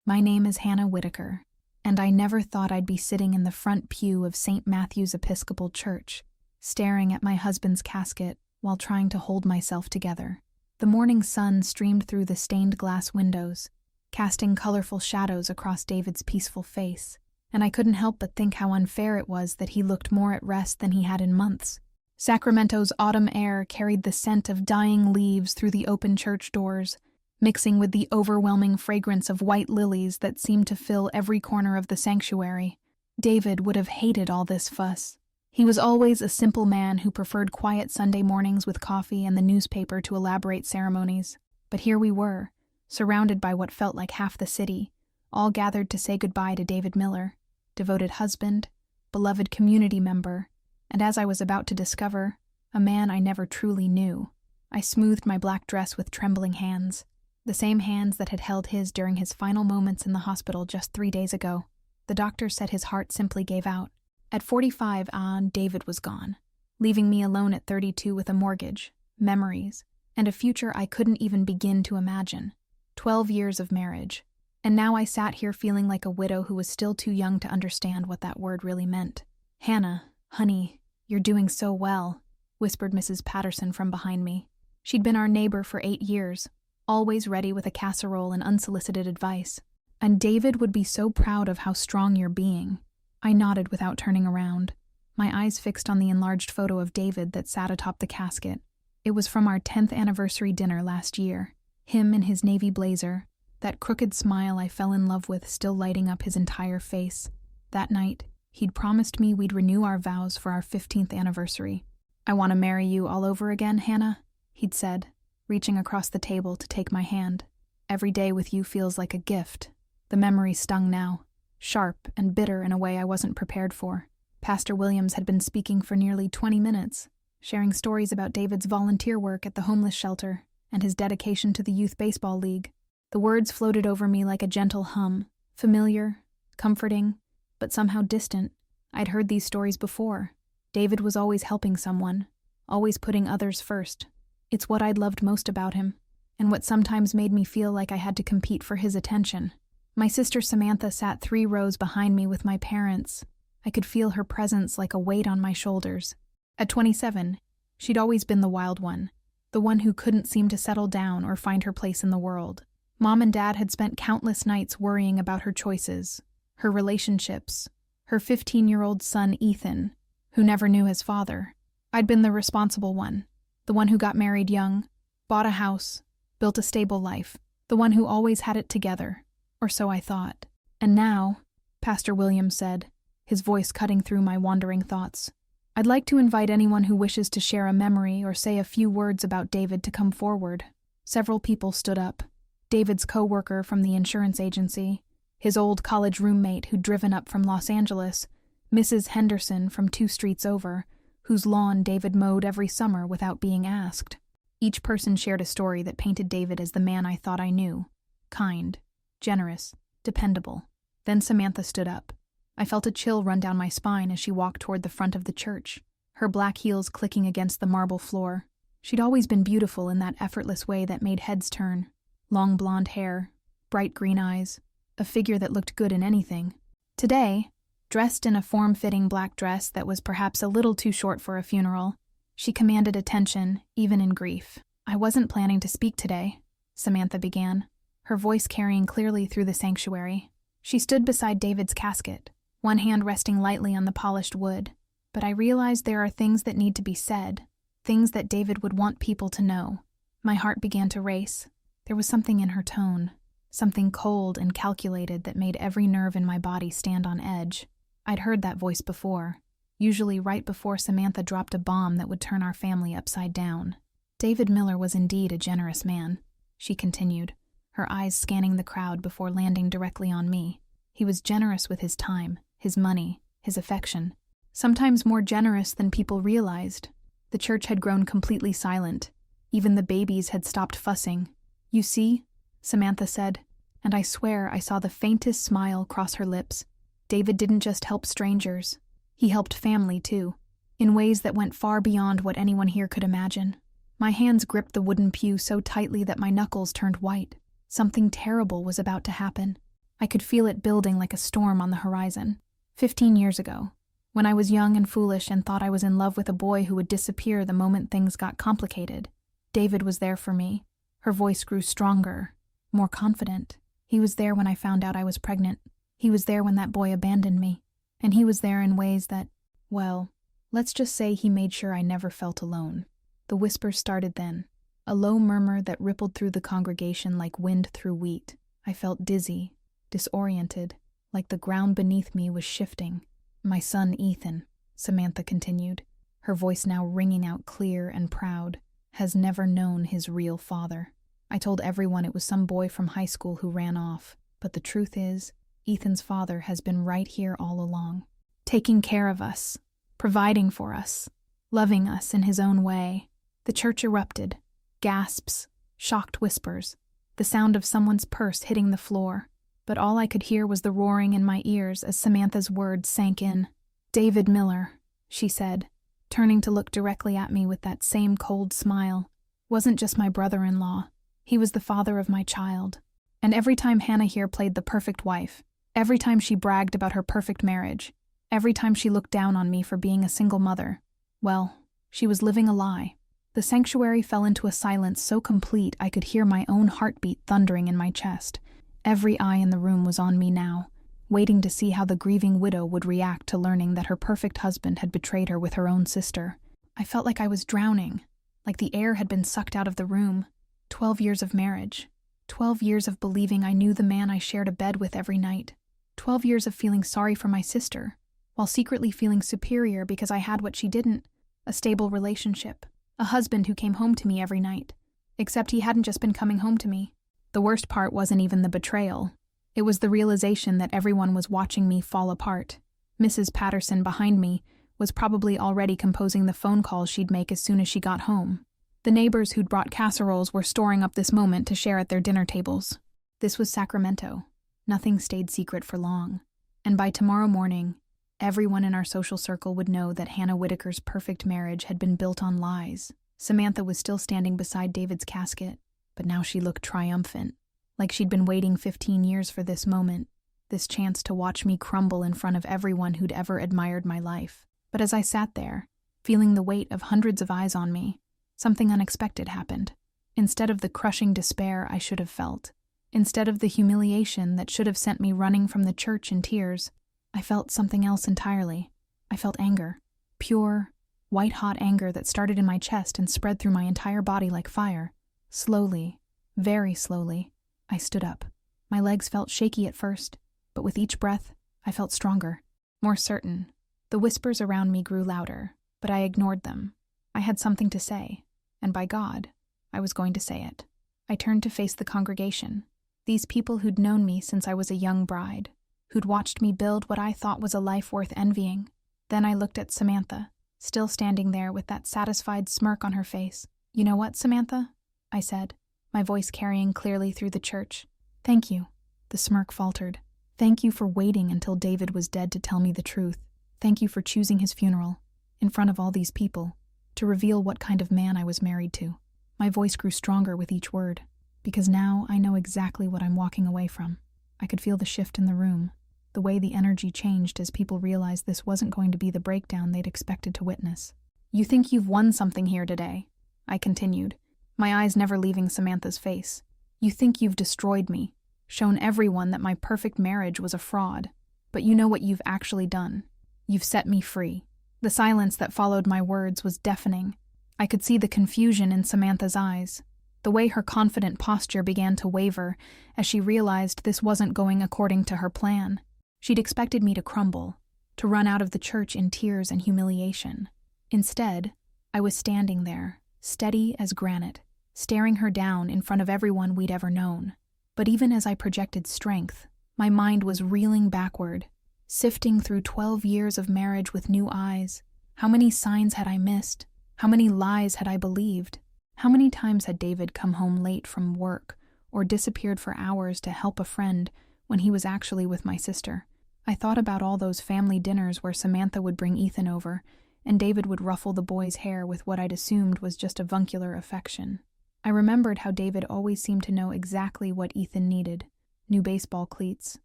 My name is Hannah Whitaker, and I never thought I'd be sitting in the front pew of St. Matthew's Episcopal Church, staring at my husband's casket while trying to hold myself together. The morning sun streamed through the stained glass windows, casting colorful shadows across David's peaceful face, and I couldn't help but think how unfair it was that he looked more at rest than he had in months. Sacramento's autumn air carried the scent of dying leaves through the open church doors, mixing with the overwhelming fragrance of white lilies that seemed to fill every corner of the sanctuary. David would have hated all this fuss. He was always a simple man who preferred quiet Sunday mornings with coffee and the newspaper to elaborate ceremonies. But here we were, surrounded by what felt like half the city, all gathered to say goodbye to David Miller, devoted husband, beloved community member, and as I was about to discover, a man I never truly knew. I smoothed my black dress with trembling hands, the same hands that had held his during his final moments in the hospital just 3 days ago. The doctor said his heart simply gave out. At 45, David was gone, leaving me alone at 32 with a mortgage, memories, and a future I couldn't even begin to imagine. 12 years of marriage, and now I sat here feeling like a widow who was still too young to understand what that word really meant. "Hannah, honey, you're doing so well," whispered Mrs. Patterson from behind me. She'd been our neighbor for 8 years, always ready with a casserole and unsolicited advice. "And David would be so proud of how strong you're being." I nodded without turning around, my eyes fixed on the enlarged photo of David that sat atop the casket. It was from our 10th anniversary dinner last year. Him in his navy blazer, that crooked smile I fell in love with still lighting up his entire face. That night, he'd promised me we'd renew our vows for our 15th anniversary. "I want to marry you all over again, Hannah," he'd said, reaching across the table to take my hand. "Every day with you feels like a gift." The memory stung now, sharp and bitter in a way I wasn't prepared for. Pastor Williams had been speaking for nearly 20 minutes, sharing stories about David's volunteer work at the homeless shelter and his dedication to the Youth Baseball League. The words floated over me like a gentle hum, familiar, comforting, but somehow distant. I'd heard these stories before. David was always helping someone, always putting others first. It's what I'd loved most about him, and what sometimes made me feel like I had to compete for his attention. My sister Samantha sat 3 rows behind me with my parents. I could feel her presence like a weight on my shoulders. At 27, she'd always been the wild one, the one who couldn't seem to settle down or find her place in the world. Mom and Dad had spent countless nights worrying about her choices, her relationships, her 15-year-old son Ethan, who never knew his father. I'd been the responsible one, the one who got married young, bought a house, built a stable life, the one who always had it together. Or so I thought. "And now," Pastor Williams said, his voice cutting through my wandering thoughts, "I'd like to invite anyone who wishes to share a memory or say a few words about David to come forward." Several people stood up. David's co-worker from the insurance agency, his old college roommate who'd driven up from Los Angeles, Mrs. Henderson from 2 streets over, whose lawn David mowed every summer without being asked. Each person shared a story that painted David as the man I thought I knew. Kind, generous, dependable. Then Samantha stood up. I felt a chill run down my spine as she walked toward the front of the church, her black heels clicking against the marble floor. She'd always been beautiful in that effortless way that made heads turn. Long blonde hair, bright green eyes, a figure that looked good in anything. Today, dressed in a form-fitting black dress that was perhaps a little too short for a funeral, she commanded attention, even in grief. "I wasn't planning to speak today," Samantha began, her voice carrying clearly through the sanctuary. She stood beside David's casket, one hand resting lightly on the polished wood. "But I realized there are things that need to be said, things that David would want people to know." My heart began to race. There was something in her tone, something cold and calculated that made every nerve in my body stand on edge. I'd heard that voice before, usually right before Samantha dropped a bomb that would turn our family upside down. "David Miller was indeed a generous man," she continued, her eyes scanning the crowd before landing directly on me. "He was generous with his time, his money, his affection. Sometimes more generous than people realized." The church had grown completely silent. Even the babies had stopped fussing. "You see," Samantha said, and I swear I saw the faintest smile cross her lips. "David didn't just help strangers. He helped family, too, in ways that went far beyond what anyone here could imagine." My hands gripped the wooden pew so tightly that my knuckles turned white. Something terrible was about to happen. I could feel it building like a storm on the horizon. 15 years ago, when I was young and foolish and thought I was in love with a boy who would disappear the moment things got complicated, David was there for me. Her voice grew stronger, more confident. He was there when I found out I was pregnant. He was there when that boy abandoned me. And he was there in ways that, well, let's just say he made sure I never felt alone. The whispers started then, a low murmur that rippled through the congregation like wind through wheat. I felt dizzy, disoriented, like the ground beneath me was shifting. My son Ethan, Samantha continued, her voice now ringing out clear and proud, has never known his real father. I told everyone it was some boy from high school who ran off, but the truth is, Ethan's father has been right here all along, taking care of us, providing for us, loving us in his own way. The church erupted, gasps, shocked whispers, the sound of someone's purse hitting the floor, but all I could hear was the roaring in my ears as Samantha's words sank in. "David Miller," she said, turning to look directly at me with that same cold smile, "wasn't just my brother-in-law. He was the father of my child. And every time Hannah here played the perfect wife, every time she bragged about her perfect marriage, every time she looked down on me for being a single mother, well, she was living a lie." The sanctuary fell into a silence so complete I could hear my own heartbeat thundering in my chest. Every eye in the room was on me now, waiting to see how the grieving widow would react to learning that her perfect husband had betrayed her with her own sister. I felt like I was drowning, like the air had been sucked out of the room. 12 years of marriage. 12 years of believing I knew the man I shared a bed with every night. 12 years of feeling sorry for my sister, while secretly feeling superior because I had what she didn't, a stable relationship, a husband who came home to me every night. Except he hadn't just been coming home to me. The worst part wasn't even the betrayal. It was the realization that everyone was watching me fall apart. Mrs. Patterson behind me was probably already composing the phone calls she'd make as soon as she got home. The neighbors who'd brought casseroles were storing up this moment to share at their dinner tables. This was Sacramento. Nothing stayed secret for long. And by tomorrow morning, everyone in our social circle would know that Hannah Whitaker's perfect marriage had been built on lies. Samantha was still standing beside David's casket, but now she looked triumphant, like she'd been waiting 15 years for this moment, this chance to watch me crumble in front of everyone who'd ever admired my life. But as I sat there, feeling the weight of hundreds of eyes on me, something unexpected happened. Instead of the crushing despair I should have felt, instead of the humiliation that should have sent me running from the church in tears, I felt something else entirely. I felt anger. Pure, white-hot anger that started in my chest and spread through my entire body like fire. Slowly, very slowly, I stood up. My legs felt shaky at first, but with each breath, I felt stronger, more certain. The whispers around me grew louder, but I ignored them. I had something to say, and by God, I was going to say it. I turned to face the congregation, these people who'd known me since I was a young bride, who'd watched me build what I thought was a life worth envying. Then I looked at Samantha, still standing there with that satisfied smirk on her face. "You know what, Samantha?" I said, my voice carrying clearly through the church. "Thank you." The smirk faltered. "Thank you for waiting until David was dead to tell me the truth. Thank you for choosing his funeral, in front of all these people, to reveal what kind of man I was married to." My voice grew stronger with each word, because now I know exactly what I'm walking away from. I could feel the shift in the room, the way the energy changed as people realized this wasn't going to be the breakdown they'd expected to witness. "You think you've won something here today," I continued, my eyes never leaving Samantha's face. "You think you've destroyed me, shown everyone that my perfect marriage was a fraud. But you know what you've actually done. You've set me free." The silence that followed my words was deafening. I could see the confusion in Samantha's eyes, the way her confident posture began to waver as she realized this wasn't going according to her plan. She'd expected me to crumble, to run out of the church in tears and humiliation. Instead, I was standing there, steady as granite, staring her down in front of everyone we'd ever known. But even as I projected strength, my mind was reeling backward, sifting through 12 years of marriage with new eyes. How many signs had I missed? How many lies had I believed? How many times had David come home late from work or disappeared for hours to help a friend when he was actually with my sister? I thought about all those family dinners where Samantha would bring Ethan over, and David would ruffle the boy's hair with what I'd assumed was just avuncular affection. I remembered how David always seemed to know exactly what Ethan needed: new baseball cleats,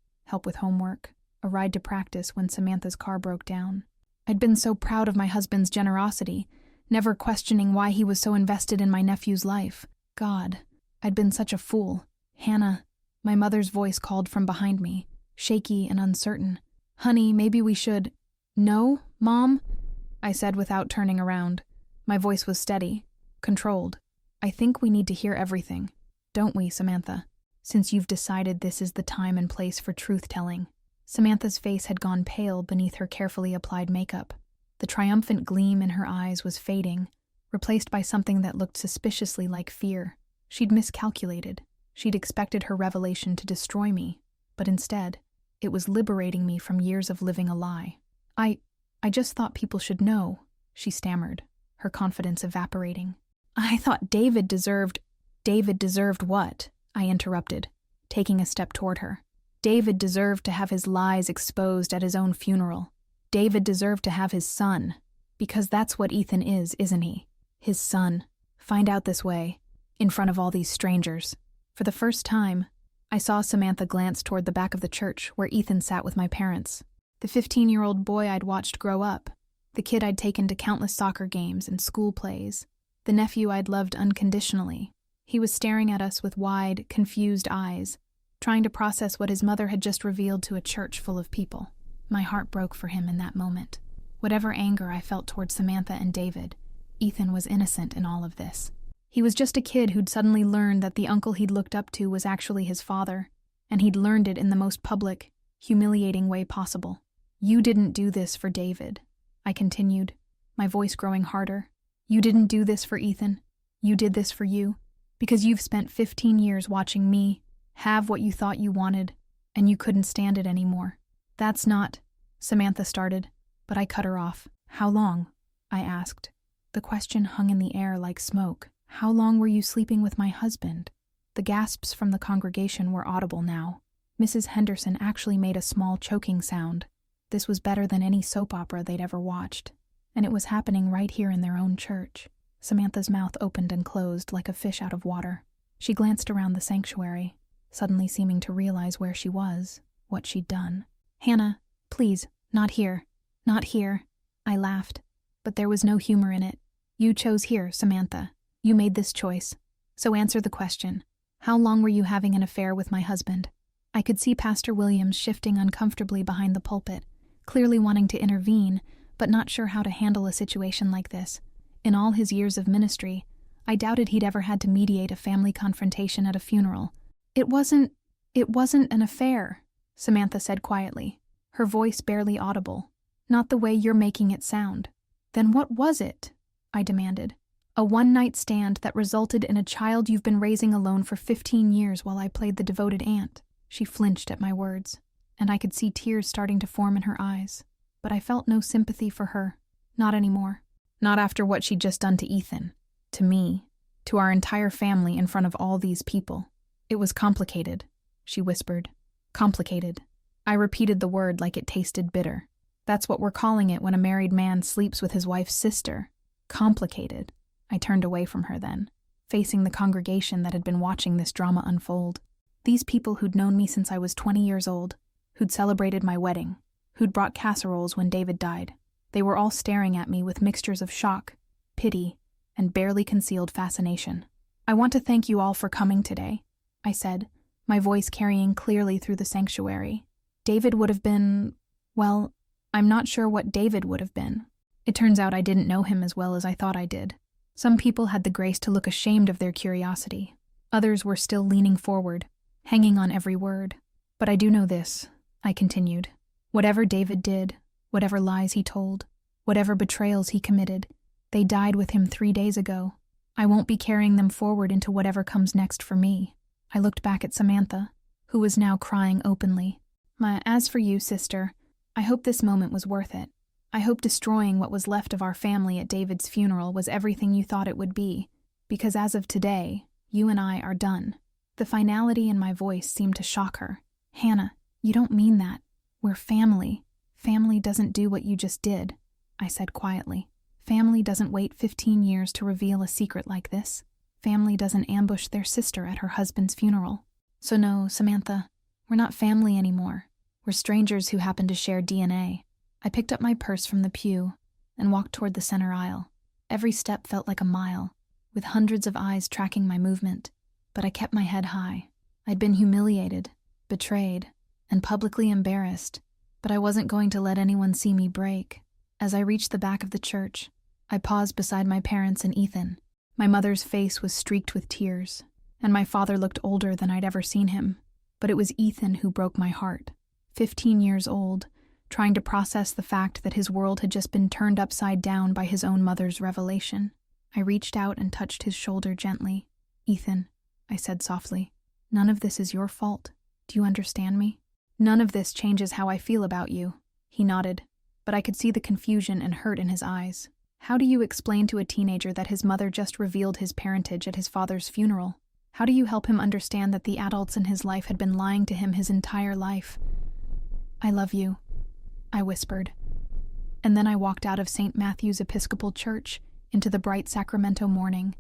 help with homework, a ride to practice when Samantha's car broke down. I'd been so proud of my husband's generosity, never questioning why he was so invested in my nephew's life. God, I'd been such a fool. Hannah, my mother's voice called from behind me, shaky and uncertain. Honey, maybe we should— No, Mom, I said without turning around. My voice was steady, controlled. I think we need to hear everything, don't we, Samantha? Since you've decided this is the time and place for truth-telling. Samantha's face had gone pale beneath her carefully applied makeup. The triumphant gleam in her eyes was fading, replaced by something that looked suspiciously like fear. She'd miscalculated. She'd expected her revelation to destroy me, but instead, it was liberating me from years of living a lie. I just thought people should know, she stammered, her confidence evaporating. I thought David deserved— David deserved what? I interrupted, taking a step toward her. David deserved to have his lies exposed at his own funeral. David deserved to have his son, because that's what Ethan is, isn't he? His son. Find out this way, in front of all these strangers. For the first time, I saw Samantha glance toward the back of the church where Ethan sat with my parents. The 15-year-old boy I'd watched grow up, the kid I'd taken to countless soccer games and school plays, the nephew I'd loved unconditionally. He was staring at us with wide, confused eyes, trying to process what his mother had just revealed to a church full of people. My heart broke for him in that moment. Whatever anger I felt toward Samantha and David, Ethan was innocent in all of this. He was just a kid who'd suddenly learned that the uncle he'd looked up to was actually his father, and he'd learned it in the most public, humiliating way possible. You didn't do this for David, I continued, my voice growing harder. You didn't do this for Ethan. You did this for you, because you've spent 15 years watching me have what you thought you wanted, and you couldn't stand it anymore. That's not— Samantha started, but I cut her off. How long? I asked. The question hung in the air like smoke. How long were you sleeping with my husband? The gasps from the congregation were audible now. Mrs. Henderson actually made a small choking sound. This was better than any soap opera they'd ever watched, and it was happening right here in their own church. Samantha's mouth opened and closed like a fish out of water. She glanced around the sanctuary, suddenly seeming to realize where she was, what she'd done. Hannah, please, not here. Not here. I laughed, but there was no humor in it. You chose here, Samantha. You made this choice. So answer the question. How long were you having an affair with my husband? I could see Pastor Williams shifting uncomfortably behind the pulpit, clearly wanting to intervene, but not sure how to handle a situation like this. In all his years of ministry, I doubted he'd ever had to mediate a family confrontation at a funeral. It wasn't an affair, Samantha said quietly, her voice barely audible. Not the way you're making it sound. Then what was it? I demanded. A one-night stand that resulted in a child you've been raising alone for 15 years while I played the devoted aunt. She flinched at my words, and I could see tears starting to form in her eyes. But I felt no sympathy for her. Not anymore. Not after what she'd just done to Ethan, to me, to our entire family in front of all these people. It was complicated, she whispered. Complicated. I repeated the word like it tasted bitter. That's what we're calling it when a married man sleeps with his wife's sister. Complicated. I turned away from her then, facing the congregation that had been watching this drama unfold. These people who'd known me since I was 20 years old, who'd celebrated my wedding, who'd brought casseroles when David died. They were all staring at me with mixtures of shock, pity, and barely concealed fascination. I want to thank you all for coming today, I said, my voice carrying clearly through the sanctuary. David would have been— well, I'm not sure what David would have been. It turns out I didn't know him as well as I thought I did. Some people had the grace to look ashamed of their curiosity. Others were still leaning forward, hanging on every word. But I do know this, I continued. Whatever David did, whatever lies he told, whatever betrayals he committed, they died with him 3 days ago. I won't be carrying them forward into whatever comes next for me. I looked back at Samantha, who was now crying openly. As for you, sister, I hope this moment was worth it. I hope destroying what was left of our family at David's funeral was everything you thought it would be, because as of today, you and I are done. The finality in my voice seemed to shock her. Hannah, you don't mean that. We're family. Family doesn't do what you just did, I said quietly. Family doesn't wait 15 years to reveal a secret like this. Family doesn't ambush their sister at her husband's funeral. So no, Samantha, we're not family anymore. We're strangers who happen to share DNA. I picked up my purse from the pew and walked toward the center aisle. Every step felt like a mile, with hundreds of eyes tracking my movement. But I kept my head high. I'd been humiliated, betrayed, and publicly embarrassed, but I wasn't going to let anyone see me break. As I reached the back of the church, I paused beside my parents and Ethan. My mother's face was streaked with tears, and my father looked older than I'd ever seen him. But it was Ethan who broke my heart. 15 years old, trying to process the fact that his world had just been turned upside down by his own mother's revelation. I reached out and touched his shoulder gently. "Ethan," I said softly, "none of this is your fault. Do you understand me? None of this changes how I feel about you." He nodded, but I could see the confusion and hurt in his eyes. How do you explain to a teenager that his mother just revealed his parentage at his father's funeral? How do you help him understand that the adults in his life had been lying to him his entire life? "I love you," I whispered. And then I walked out of St. Matthew's Episcopal Church into the bright Sacramento morning,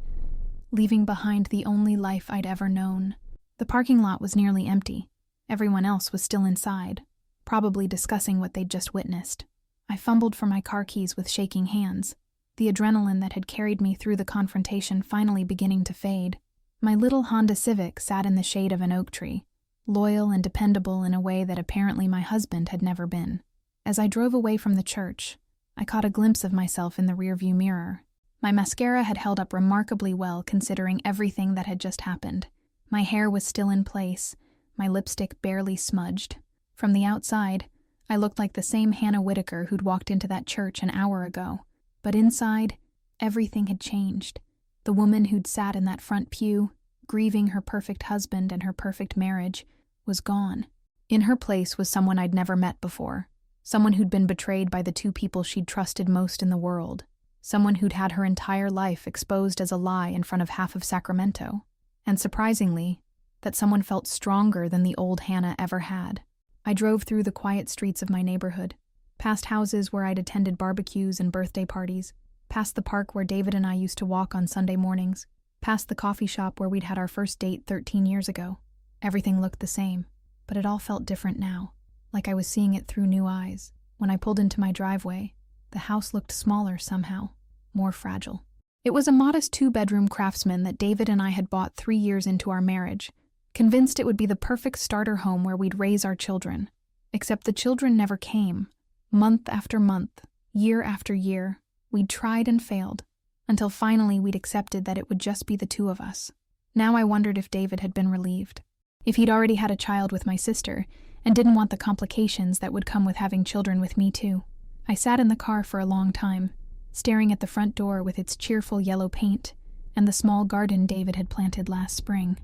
leaving behind the only life I'd ever known. The parking lot was nearly empty. Everyone else was still inside, probably discussing what they'd just witnessed. I fumbled for my car keys with shaking hands, the adrenaline that had carried me through the confrontation finally beginning to fade. My little Honda Civic sat in the shade of an oak tree, loyal and dependable in a way that apparently my husband had never been. As I drove away from the church, I caught a glimpse of myself in the rearview mirror. My mascara had held up remarkably well considering everything that had just happened. My hair was still in place, my lipstick barely smudged. From the outside, I looked like the same Hannah Whitaker who'd walked into that church an hour ago. But inside, everything had changed. The woman who'd sat in that front pew, grieving her perfect husband and her perfect marriage, was gone. In her place was someone I'd never met before. Someone who'd been betrayed by the two people she'd trusted most in the world. Someone who'd had her entire life exposed as a lie in front of half of Sacramento. And surprisingly, that someone felt stronger than the old Hannah ever had. I drove through the quiet streets of my neighborhood, past houses where I'd attended barbecues and birthday parties, past the park where David and I used to walk on Sunday mornings, past the coffee shop where we'd had our first date 13 years ago. Everything looked the same, but it all felt different now, like I was seeing it through new eyes. When I pulled into my driveway, the house looked smaller somehow, more fragile. It was a modest 2-bedroom Craftsman that David and I had bought 3 years into our marriage, convinced it would be the perfect starter home where we'd raise our children. Except the children never came. Month after month, year after year, we'd tried and failed, until finally we'd accepted that it would just be the two of us. Now I wondered if David had been relieved. If he'd already had a child with my sister, and didn't want the complications that would come with having children with me too. I sat in the car for a long time, staring at the front door with its cheerful yellow paint and the small garden David had planted last spring.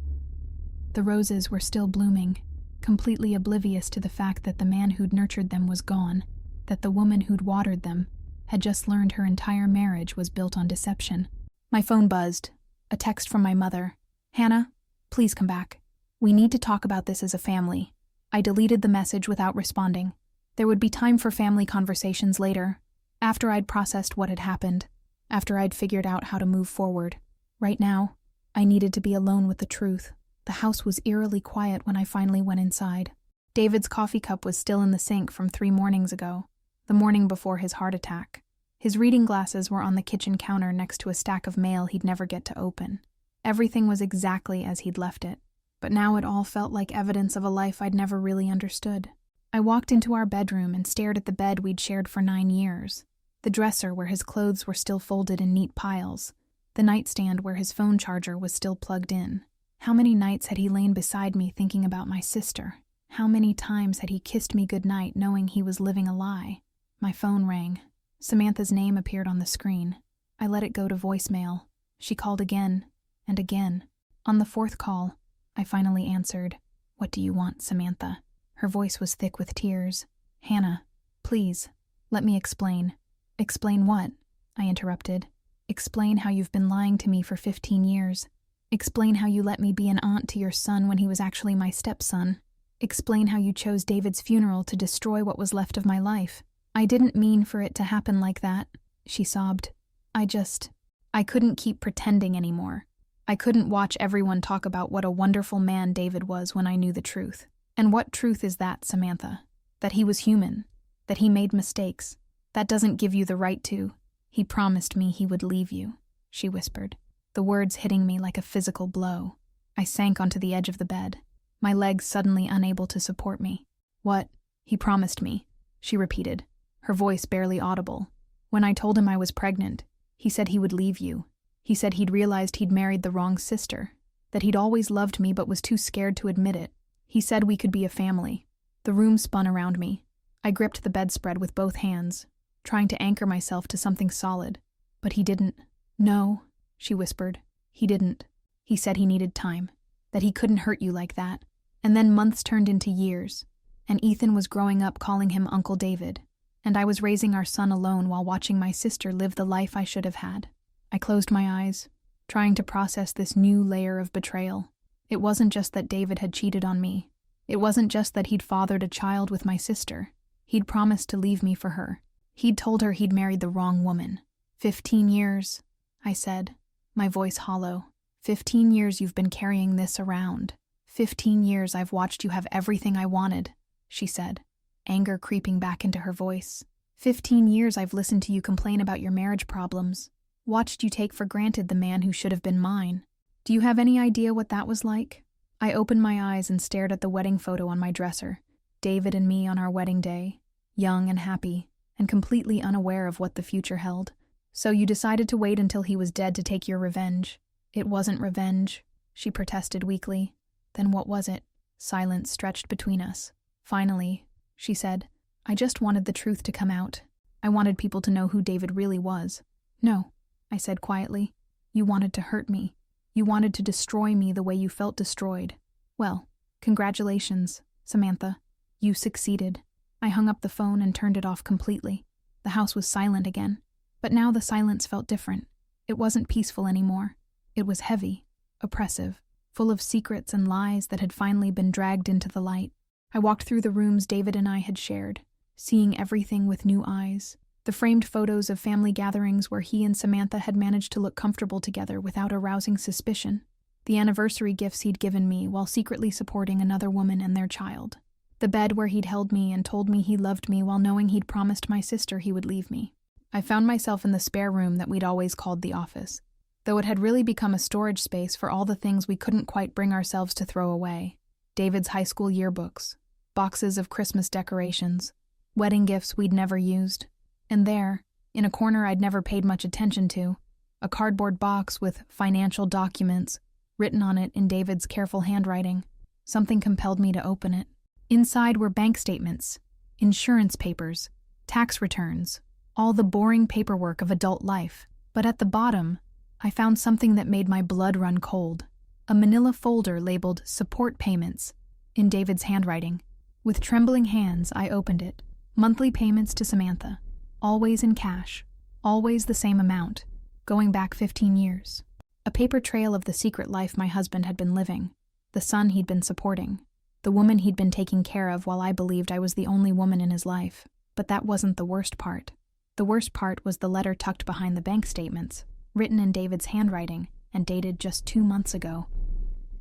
The roses were still blooming, completely oblivious to the fact that the man who'd nurtured them was gone, that the woman who'd watered them had just learned her entire marriage was built on deception. My phone buzzed. A text from my mother. "Hannah, please come back. We need to talk about this as a family." I deleted the message without responding. There would be time for family conversations later, after I'd processed what had happened, after I'd figured out how to move forward. Right now, I needed to be alone with the truth. The house was eerily quiet when I finally went inside. David's coffee cup was still in the sink from 3 mornings ago, the morning before his heart attack. His reading glasses were on the kitchen counter next to a stack of mail he'd never get to open. Everything was exactly as he'd left it. But now it all felt like evidence of a life I'd never really understood. I walked into our bedroom and stared at the bed we'd shared for 9 years, the dresser where his clothes were still folded in neat piles, the nightstand where his phone charger was still plugged in. How many nights had he lain beside me thinking about my sister? How many times had he kissed me goodnight knowing he was living a lie? My phone rang. Samantha's name appeared on the screen. I let it go to voicemail. She called again and again. On the 4th call, I finally answered. "What do you want, Samantha?" Her voice was thick with tears. "Hannah, please, let me explain." "Explain what?" I interrupted. "Explain how you've been lying to me for 15 years. Explain how you let me be an aunt to your son when he was actually my stepson. Explain how you chose David's funeral to destroy what was left of my life. I didn't mean for it to happen like that," she sobbed. I couldn't keep pretending anymore. I couldn't watch everyone talk about what a wonderful man David was when I knew the truth. And what truth is that, Samantha? That he was human, that he made mistakes. That doesn't give you the right to. He promised me he would leave you, she whispered, the words hitting me like a physical blow. I sank onto the edge of the bed, my legs suddenly unable to support me. What? He promised me, she repeated, her voice barely audible. When I told him I was pregnant, he said he would leave you. He said he'd realized he'd married the wrong sister, that he'd always loved me but was too scared to admit it. He said we could be a family. The room spun around me. I gripped the bedspread with both hands, trying to anchor myself to something solid. But he didn't. No, she whispered. He didn't. He said he needed time, that he couldn't hurt you like that. And then months turned into years, and Ethan was growing up calling him Uncle David, and I was raising our son alone while watching my sister live the life I should have had. I closed my eyes, trying to process this new layer of betrayal. It wasn't just that David had cheated on me. It wasn't just that he'd fathered a child with my sister. He'd promised to leave me for her. He'd told her he'd married the wrong woman. 15 years, I said, my voice hollow. 15 years you've been carrying this around. 15 years I've watched you have everything I wanted, she said, anger creeping back into her voice. 15 years I've listened to you complain about your marriage problems, watched you take for granted the man who should have been mine. Do you have any idea what that was like? I opened my eyes and stared at the wedding photo on my dresser. David and me on our wedding day, young and happy, and completely unaware of what the future held. So you decided to wait until he was dead to take your revenge. It wasn't revenge, she protested weakly. Then what was it? Silence stretched between us. Finally, she said, I just wanted the truth to come out. I wanted people to know who David really was. No, I said quietly. You wanted to hurt me. You wanted to destroy me the way you felt destroyed. Well, congratulations, Samantha. You succeeded. I hung up the phone and turned it off completely. The house was silent again. But now the silence felt different. It wasn't peaceful anymore. It was heavy, oppressive, full of secrets and lies that had finally been dragged into the light. I walked through the rooms David and I had shared, seeing everything with new eyes. The framed photos of family gatherings where he and Samantha had managed to look comfortable together without arousing suspicion. The anniversary gifts he'd given me while secretly supporting another woman and their child. The bed where he'd held me and told me he loved me while knowing he'd promised my sister he would leave me. I found myself in the spare room that we'd always called the office, though it had really become a storage space for all the things we couldn't quite bring ourselves to throw away. David's high school yearbooks, boxes of Christmas decorations, wedding gifts we'd never used. And there, in a corner I'd never paid much attention to, a cardboard box with financial documents written on it in David's careful handwriting. Something compelled me to open it. Inside were bank statements, insurance papers, tax returns, all the boring paperwork of adult life. But at the bottom, I found something that made my blood run cold. A manila folder labeled Support Payments, in David's handwriting. With trembling hands, I opened it. Monthly payments to Samantha. Always in cash. Always the same amount. Going back 15 years. A paper trail of the secret life my husband had been living. The son he'd been supporting. The woman he'd been taking care of while I believed I was the only woman in his life. But that wasn't the worst part. The worst part was the letter tucked behind the bank statements, written in David's handwriting and dated just 2 months ago.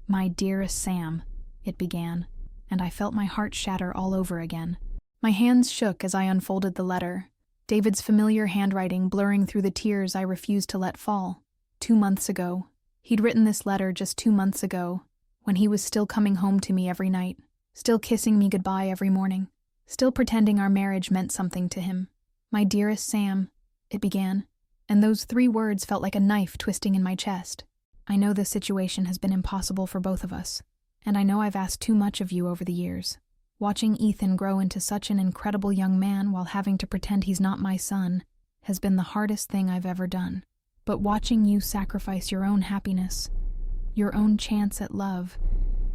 My dearest Sam, it began, and I felt my heart shatter all over again. My hands shook as I unfolded the letter, David's familiar handwriting blurring through the tears I refused to let fall. 2 months ago. He'd written this letter just 2 months ago, when he was still coming home to me every night, still kissing me goodbye every morning, still pretending our marriage meant something to him. My dearest Sam, it began, and those 3 words felt like a knife twisting in my chest. I know this situation has been impossible for both of us, and I know I've asked too much of you over the years. Watching Ethan grow into such an incredible young man while having to pretend he's not my son has been the hardest thing I've ever done. But watching you sacrifice your own happiness, your own chance at love,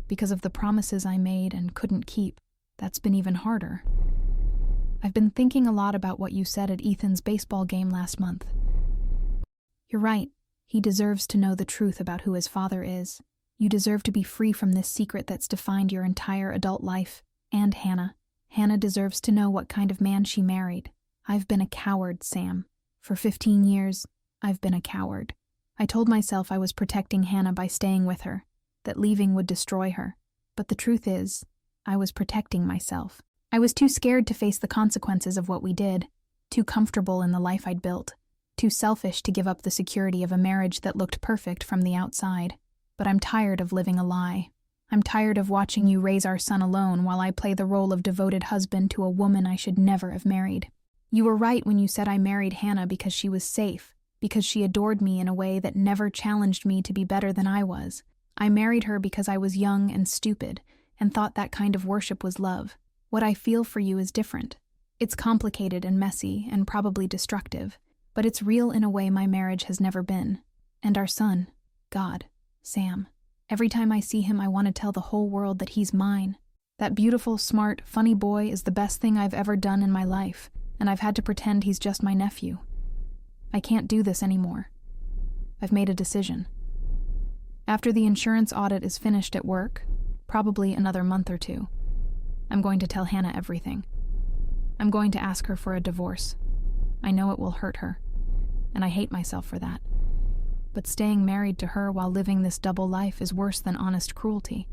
because of the promises I made and couldn't keep, that's been even harder. I've been thinking a lot about what you said at Ethan's baseball game last month. You're right. He deserves to know the truth about who his father is. You deserve to be free from this secret that's defined your entire adult life. And Hannah. Hannah deserves to know what kind of man she married. I've been a coward, Sam. For 15 years, I've been a coward. I told myself I was protecting Hannah by staying with her, that leaving would destroy her. But the truth is, I was protecting myself. I was too scared to face the consequences of what we did, too comfortable in the life I'd built, too selfish to give up the security of a marriage that looked perfect from the outside. But I'm tired of living a lie. I'm tired of watching you raise our son alone while I play the role of devoted husband to a woman I should never have married. You were right when you said I married Hannah because she was safe, because she adored me in a way that never challenged me to be better than I was. I married her because I was young and stupid and thought that kind of worship was love. What I feel for you is different. It's complicated and messy and probably destructive, but it's real in a way my marriage has never been. And our son, God, Sam. Every time I see him, I want to tell the whole world that he's mine. That beautiful, smart, funny boy is the best thing I've ever done in my life, and I've had to pretend he's just my nephew. I can't do this anymore. I've made a decision. After the insurance audit is finished at work, probably another month or two, I'm going to tell Hannah everything. I'm going to ask her for a divorce. I know it will hurt her, and I hate myself for that. But staying married to her while living this double life is worse than honest cruelty.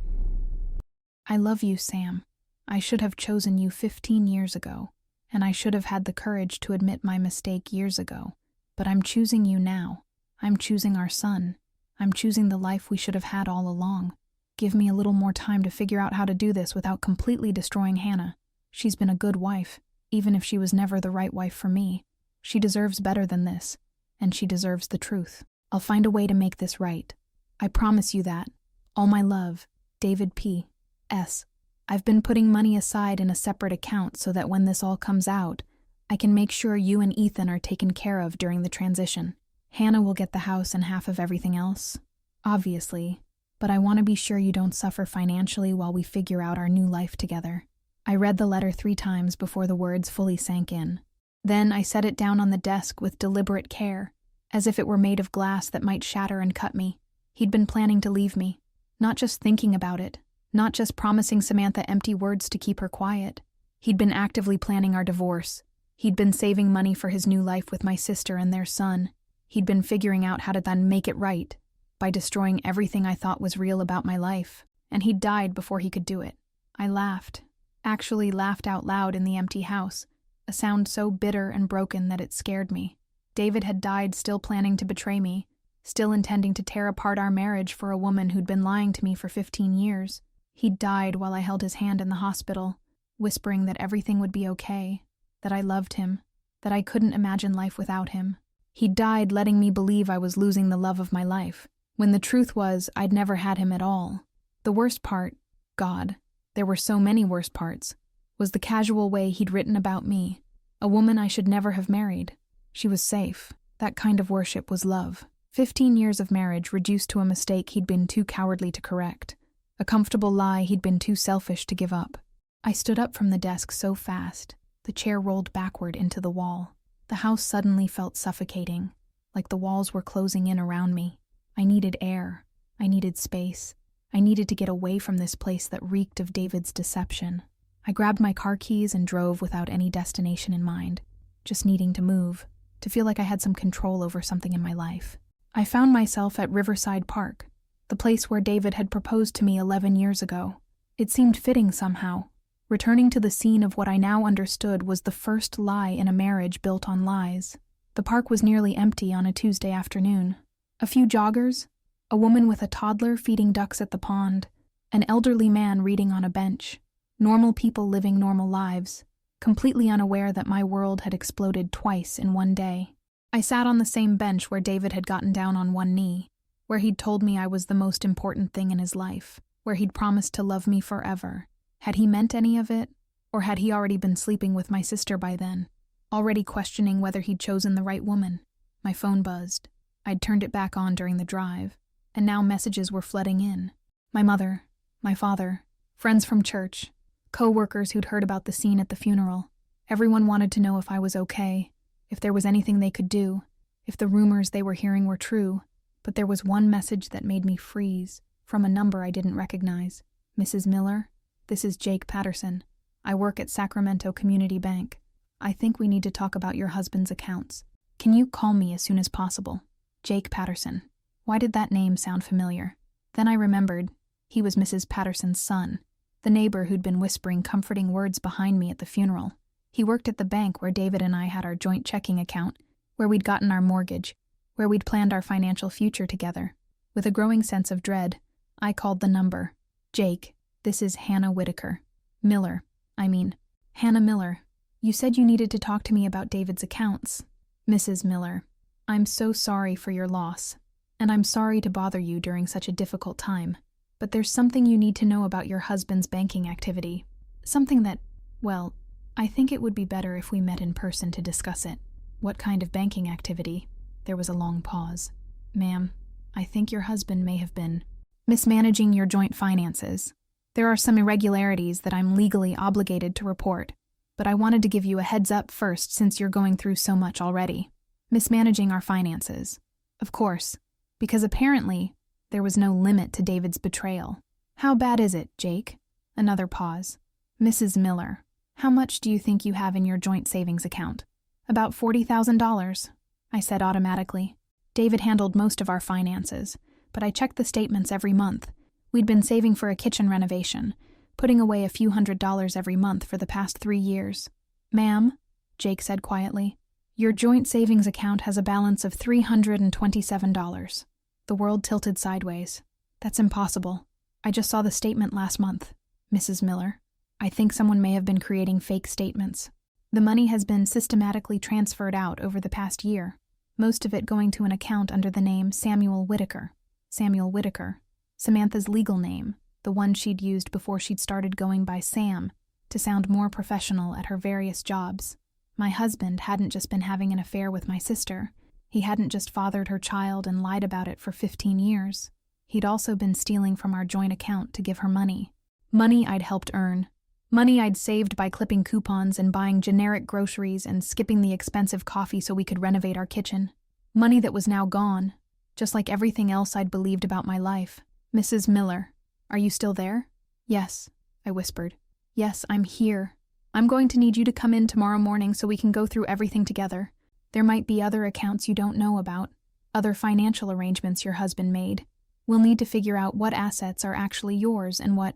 I love you, Sam. I should have chosen you 15 years ago, and I should have had the courage to admit my mistake years ago. But I'm choosing you now. I'm choosing our son. I'm choosing the life we should have had all along. Give me a little more time to figure out how to do this without completely destroying Hannah. She's been a good wife, even if she was never the right wife for me. She deserves better than this, and she deserves the truth. I'll find a way to make this right. I promise you that. All my love, David P. S. I've been putting money aside in a separate account so that when this all comes out, I can make sure you and Ethan are taken care of during the transition. Hannah will get the house and half of everything else, obviously, but I want to be sure you don't suffer financially while we figure out our new life together. I read the letter 3 times before the words fully sank in. Then I set it down on the desk with deliberate care, as if it were made of glass that might shatter and cut me. He'd been planning to leave me, not just thinking about it, not just promising Samantha empty words to keep her quiet. He'd been actively planning our divorce. He'd been saving money for his new life with my sister and their son. He'd been figuring out how to then make it right, by destroying everything I thought was real about my life, and he'd died before he could do it. I laughed, actually laughed out loud in the empty house, a sound so bitter and broken that it scared me. David had died still planning to betray me, still intending to tear apart our marriage for a woman who'd been lying to me for 15 years. He'd died while I held his hand in the hospital, whispering that everything would be okay, that I loved him, that I couldn't imagine life without him. He died letting me believe I was losing the love of my life, when the truth was I'd never had him at all. The worst part, God, there were so many worse parts, was the casual way he'd written about me, a woman I should never have married. She was safe. That kind of worship was love. 15 years of marriage reduced to a mistake he'd been too cowardly to correct, a comfortable lie he'd been too selfish to give up. I stood up from the desk so fast, the chair rolled backward into the wall. The house suddenly felt suffocating, like the walls were closing in around me. I needed air. I needed space. I needed to get away from this place that reeked of David's deception. I grabbed my car keys and drove without any destination in mind, just needing to move, to feel like I had some control over something in my life. I found myself at Riverside Park, the place where David had proposed to me 11 years ago. It seemed fitting somehow, returning to the scene of what I now understood was the first lie in a marriage built on lies. The park was nearly empty on a Tuesday afternoon. A few joggers, a woman with a toddler feeding ducks at the pond, an elderly man reading on a bench. Normal people living normal lives, completely unaware that my world had exploded twice in one day. I sat on the same bench where David had gotten down on one knee, where he'd told me I was the most important thing in his life, where he'd promised to love me forever. Had he meant any of it, or had he already been sleeping with my sister by then, already questioning whether he'd chosen the right woman? My phone buzzed. I'd turned it back on during the drive, and now messages were flooding in. My mother, my father, friends from church, co-workers who'd heard about the scene at the funeral. Everyone wanted to know if I was okay, if there was anything they could do, if the rumors they were hearing were true. But there was one message that made me freeze, from a number I didn't recognize. Mrs. Miller, this is Jake Patterson. I work at Sacramento Community Bank. I think we need to talk about your husband's accounts. Can you call me as soon as possible? Jake Patterson. Why did that name sound familiar? Then I remembered. He was Mrs. Patterson's son. the neighbor who'd been whispering comforting words behind me at the funeral. He worked at the bank where David and I had our joint checking account, where we'd gotten our mortgage, where we'd planned our financial future together. With a growing sense of dread, I called the number. "Jake, this is Hannah Whitaker. Hannah Miller. You said you needed to talk to me about David's accounts." "Mrs. Miller, I'm so sorry for your loss, and I'm sorry to bother you during such a difficult time. But there's something you need to know about your husband's banking activity. Something that, well, I think it would be better if we met in person to discuss it." "What kind of banking activity?" There was a long pause. "Ma'am, I think your husband may have been mismanaging your joint finances. There are some irregularities that I'm legally obligated to report, but I wanted to give you a heads up first since you're going through so much already. Mismanaging our finances. Of course, because apparently there was no limit to David's betrayal. How bad is it, Jake?" Another pause. "Mrs. Miller, how much do you think you have in your joint savings account?" "About $40,000, I said automatically. David handled most of our finances, but I checked the statements every month. We'd been saving for a kitchen renovation, putting away a few $100s every month for the past 3 years. "Ma'am," Jake said quietly, "your joint savings account has a balance of $327. The world tilted sideways. "That's impossible. I just saw the statement last month, Mrs. Miller. I think someone may have been creating fake statements. The money has been systematically transferred out over the past year, most of it going to an account under the name Samuel Whitaker. Samuel Whitaker, Samantha's legal name, the one she'd used before she'd started going by Sam to sound more professional at her various jobs. My husband hadn't just been having an affair with my sister. He hadn't just fathered her child and lied about it for 15 years. He'd also been stealing from our joint account to give her money. Money I'd helped earn. Money I'd saved by clipping coupons and buying generic groceries and skipping the expensive coffee so we could renovate our kitchen. Money that was now gone, just like everything else I'd believed about my life. "Mrs. Miller, are you still there?" "Yes," I whispered. "Yes, I'm here. I'm going to need you to come in tomorrow morning so we can go through everything together. There might be other accounts you don't know about, other financial arrangements your husband made. We'll need to figure out what assets are actually yours and what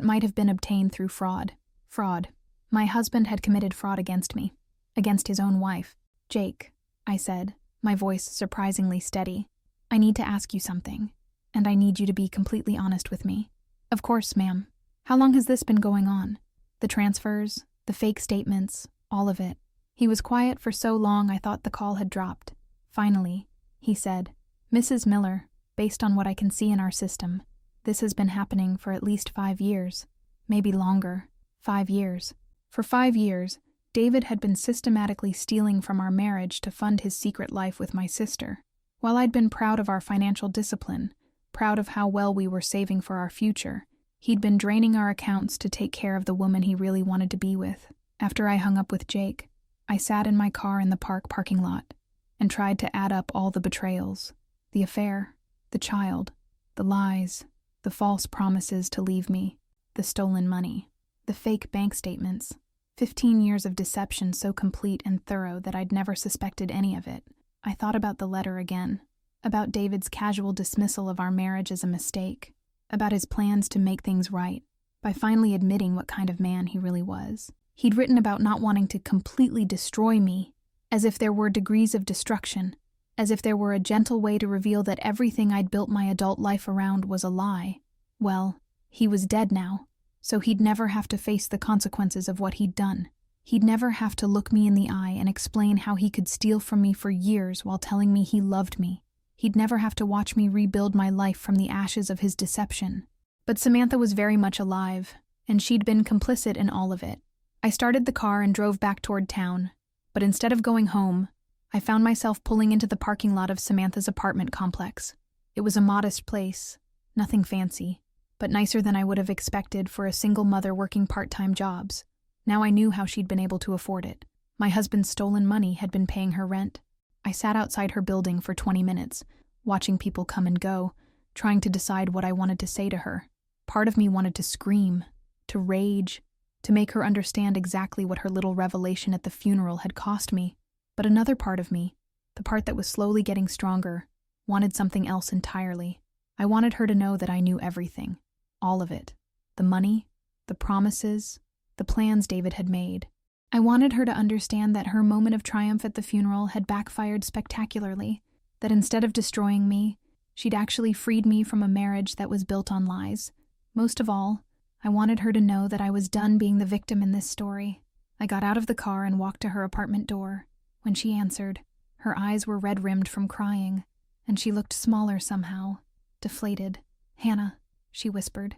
might have been obtained through fraud. Fraud. My husband had committed fraud against me, against his own wife. "Jake," I said, my voice surprisingly steady, "I need to ask you something, and I need you to be completely honest with me." "Of course, ma'am. How long has this been going on? The transfers, the fake statements, all of it." He was quiet for so long I thought the call had dropped. Finally, he said, "Mrs. Miller, based on what I can see in our system, this has been happening for at least 5 years. Maybe longer. 5 years. For 5 years, David had been systematically stealing from our marriage to fund his secret life with my sister. While I'd been proud of our financial discipline, proud of how well we were saving for our future, he'd been draining our accounts to take care of the woman he really wanted to be with. After I hung up with Jake, I sat in my car in the parking lot and tried to add up all the betrayals, the affair, the child, the lies, the false promises to leave me, the stolen money, the fake bank statements, 15 years of deception so complete and thorough that I'd never suspected any of it. I thought about the letter again, about David's casual dismissal of our marriage as a mistake, about his plans to make things right by finally admitting what kind of man he really was. He'd written about not wanting to completely destroy me, as if there were degrees of destruction, as if there were a gentle way to reveal that everything I'd built my adult life around was a lie. Well, he was dead now, so he'd never have to face the consequences of what he'd done. He'd never have to look me in the eye and explain how he could steal from me for years while telling me he loved me. He'd never have to watch me rebuild my life from the ashes of his deception. But Samantha was very much alive, and she'd been complicit in all of it. I started the car and drove back toward town, but instead of going home, I found myself pulling into the parking lot of Samantha's apartment complex. It was a modest place, nothing fancy, but nicer than I would have expected for a single mother working part-time jobs. Now I knew how she'd been able to afford it. My husband's stolen money had been paying her rent. I sat outside her building for 20 minutes, watching people come and go, trying to decide what I wanted to say to her. Part of me wanted to scream, to rage, to make her understand exactly what her little revelation at the funeral had cost me. But another part of me, the part that was slowly getting stronger, wanted something else entirely. I wanted her to know that I knew everything. All of it. the money, the promises, the plans David had made. I wanted her to understand that her moment of triumph at the funeral had backfired spectacularly, that instead of destroying me, she'd actually freed me from a marriage that was built on lies. Most of all, I wanted her to know that I was done being the victim in this story. I got out of the car and walked to her apartment door. When she answered, her eyes were red-rimmed from crying, and she looked smaller somehow, deflated. "Hannah," she whispered.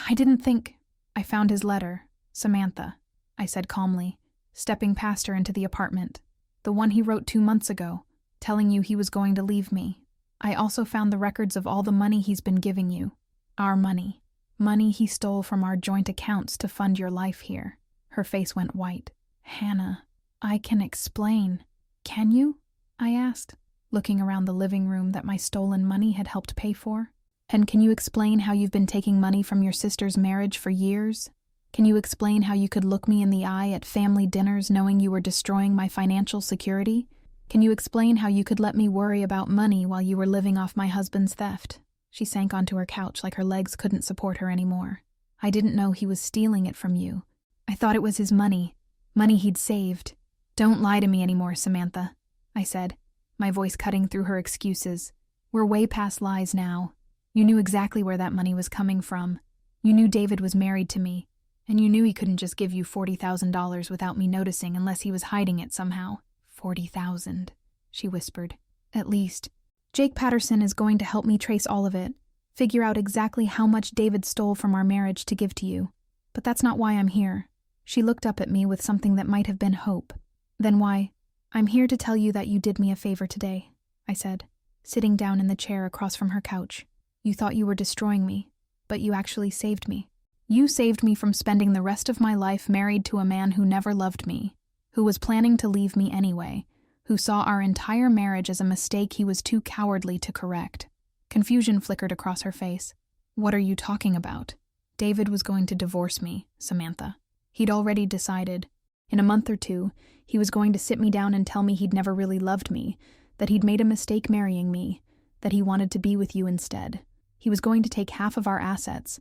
"I didn't think—" "I found his letter, Samantha," I said calmly, stepping past her into the apartment. "The one he wrote 2 months ago, telling you he was going to leave me. I also found the records of all the money he's been giving you. Our money. Money he stole from our joint accounts to fund your life here." Her face went white. "Hannah, I can explain." "Can you?" I asked, looking around the living room that my stolen money had helped pay for. "And can you explain how you've been taking money from your sister's marriage for years? Can you explain how you could look me in the eye at family dinners knowing you were destroying my financial security? Can you explain how you could let me worry about money while you were living off my husband's theft?" She sank onto her couch like her legs couldn't support her anymore. "I didn't know he was stealing it from you. I thought it was his money he'd saved." "Don't lie to me anymore, Samantha," I said, my voice cutting through her excuses. "We're way past lies now. You knew exactly where that money was coming from. You knew David was married to me, and you knew he couldn't just give you $40,000 without me noticing unless he was hiding it somehow." "40,000, she whispered. "At least. Jake Patterson is going to help me trace all of it, figure out exactly how much David stole from our marriage to give to you. But that's not why I'm here." She looked up at me with something that might have been hope. "Then why?" "I'm here to tell you that you did me a favor today," I said, sitting down in the chair across from her couch. "You thought you were destroying me, but you actually saved me. You saved me from spending the rest of my life married to a man who never loved me, who was planning to leave me anyway, who saw our entire marriage as a mistake he was too cowardly to correct." Confusion flickered across her face. "What are you talking about?" "David was going to divorce me, Samantha. He'd already decided. In a month or 2, he was going to sit me down and tell me he'd never really loved me, that he'd made a mistake marrying me, that he wanted to be with you instead. He was going to take half of our assets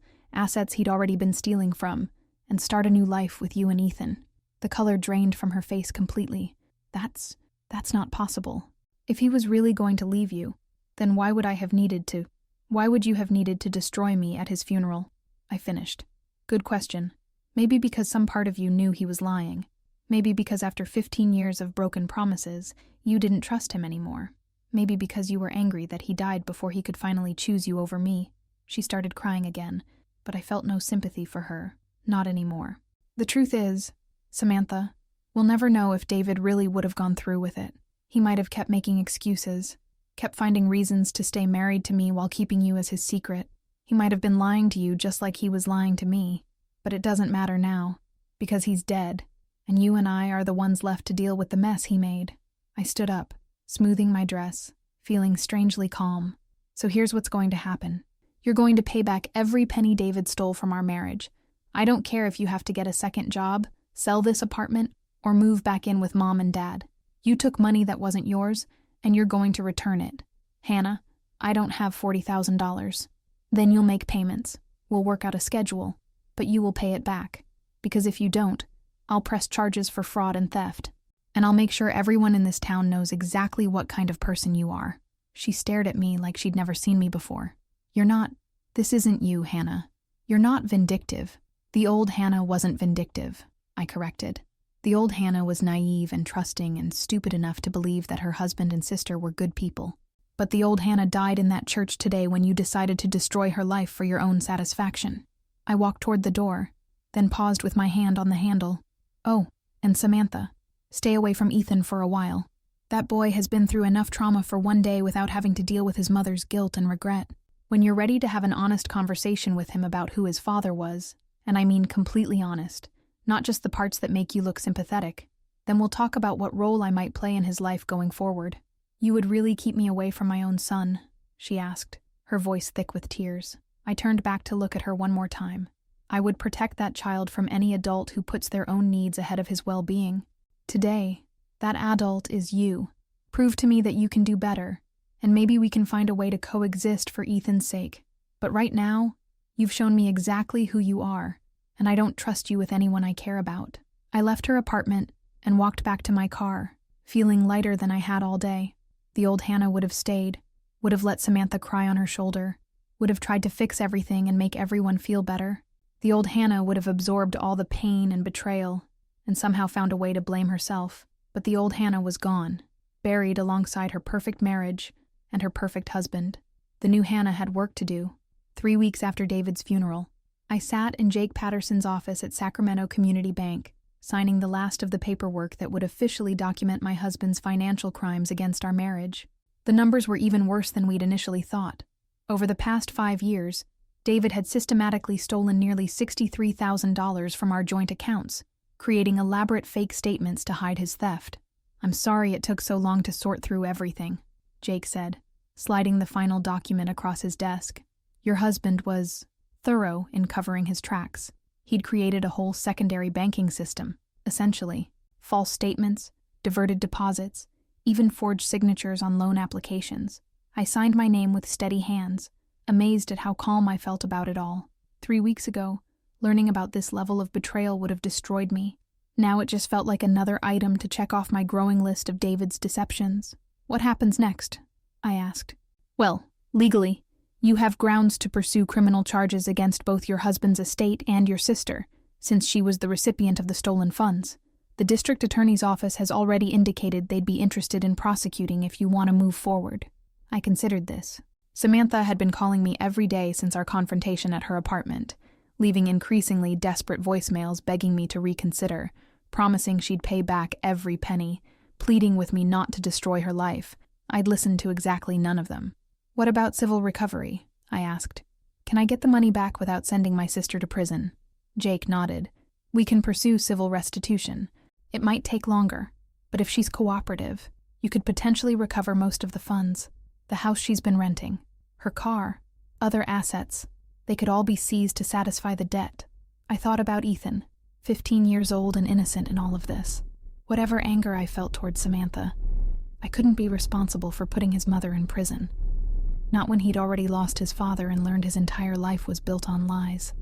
he'd already been stealing from, and start a new life with you and Ethan." The color drained from her face completely. That's not possible. If he was really going to leave you, then why would you have needed to destroy me at his funeral?" I finished. "Good question. Maybe because some part of you knew he was lying. Maybe because after 15 years of broken promises, you didn't trust him anymore. Maybe because you were angry that he died before he could finally choose you over me." She started crying again, but I felt no sympathy for her. Not anymore. "The truth is, Samantha, we'll never know if David really would have gone through with it. He might have kept making excuses, kept finding reasons to stay married to me while keeping you as his secret. He might have been lying to you just like he was lying to me. But it doesn't matter now, because he's dead, and you and I are the ones left to deal with the mess he made." I stood up, smoothing my dress, feeling strangely calm. "So here's what's going to happen. You're going to pay back every penny David stole from our marriage. I don't care if you have to get a second job, sell this apartment, or move back in with Mom and Dad. You took money that wasn't yours, and you're going to return it. Hannah, I don't have $40,000. Then you'll make payments. We'll work out a schedule. But you will pay it back, because if you don't, I'll press charges for fraud and theft. And I'll make sure everyone in this town knows exactly what kind of person you are." She stared at me like she'd never seen me before. This isn't you, Hannah. You're not vindictive." "The old Hannah wasn't vindictive," I corrected. "The old Hannah was naive and trusting and stupid enough to believe that her husband and sister were good people. But the old Hannah died in that church today when you decided to destroy her life for your own satisfaction." I walked toward the door, then paused with my hand on the handle. "Oh, and Samantha, stay away from Ethan for a while. That boy has been through enough trauma for one day without having to deal with his mother's guilt and regret. When you're ready to have an honest conversation with him about who his father was, and I mean completely honest, not just the parts that make you look sympathetic, then we'll talk about what role I might play in his life going forward." "You would really keep me away from my own son?" she asked, her voice thick with tears. I turned back to look at her one more time. "I would protect that child from any adult who puts their own needs ahead of his well-being. Today, that adult is you. Prove to me that you can do better, and maybe we can find a way to coexist for Ethan's sake. But right now, You've shown me exactly who you are, and I don't trust you with anyone I care about." I left her apartment and walked back to my car, feeling lighter than I had all day. The old Hannah would have stayed, would have let Samantha cry on her shoulder, would have tried to fix everything and make everyone feel better. The old Hannah would have absorbed all the pain and betrayal and somehow found a way to blame herself. But the old Hannah was gone, buried alongside her perfect marriage and her perfect husband. The new Hannah had work to do. 3 weeks after David's funeral, I sat in Jake Patterson's office at Sacramento Community Bank, signing the last of the paperwork that would officially document my husband's financial crimes against our marriage. The numbers were even worse than we'd initially thought. Over the past 5 years, David had systematically stolen nearly $63,000 from our joint accounts, creating elaborate fake statements to hide his theft. "I'm sorry it took so long to sort through everything," Jake said, sliding the final document across his desk. "Your husband was thorough in covering his tracks. He'd created a whole secondary banking system, essentially. False statements, diverted deposits, even forged signatures on loan applications. I signed my name with steady hands, amazed at how calm I felt about it all. 3 weeks ago, learning about this level of betrayal would have destroyed me. Now it just felt like another item to check off my growing list of David's deceptions. What happens next?" I asked. "Well, legally, you have grounds to pursue criminal charges against both your husband's estate and your sister, since she was the recipient of the stolen funds. The district attorney's office has already indicated they'd be interested in prosecuting if you want to move forward." I considered this. Samantha had been calling me every day since our confrontation at her apartment, leaving increasingly desperate voicemails begging me to reconsider, promising she'd pay back every penny, pleading with me not to destroy her life. I'd listened to exactly none of them. "What about civil recovery?" I asked. "Can I get the money back without sending my sister to prison?" Jake nodded. "We can pursue civil restitution. It might take longer, but if she's cooperative, you could potentially recover most of the funds. The house she's been renting, her car, other assets, they could all be seized to satisfy the debt." I thought about Ethan, 15 years old and innocent in all of this. Whatever anger I felt towards Samantha, I couldn't be responsible for putting his mother in prison. Not when he'd already lost his father and learned his entire life was built on lies.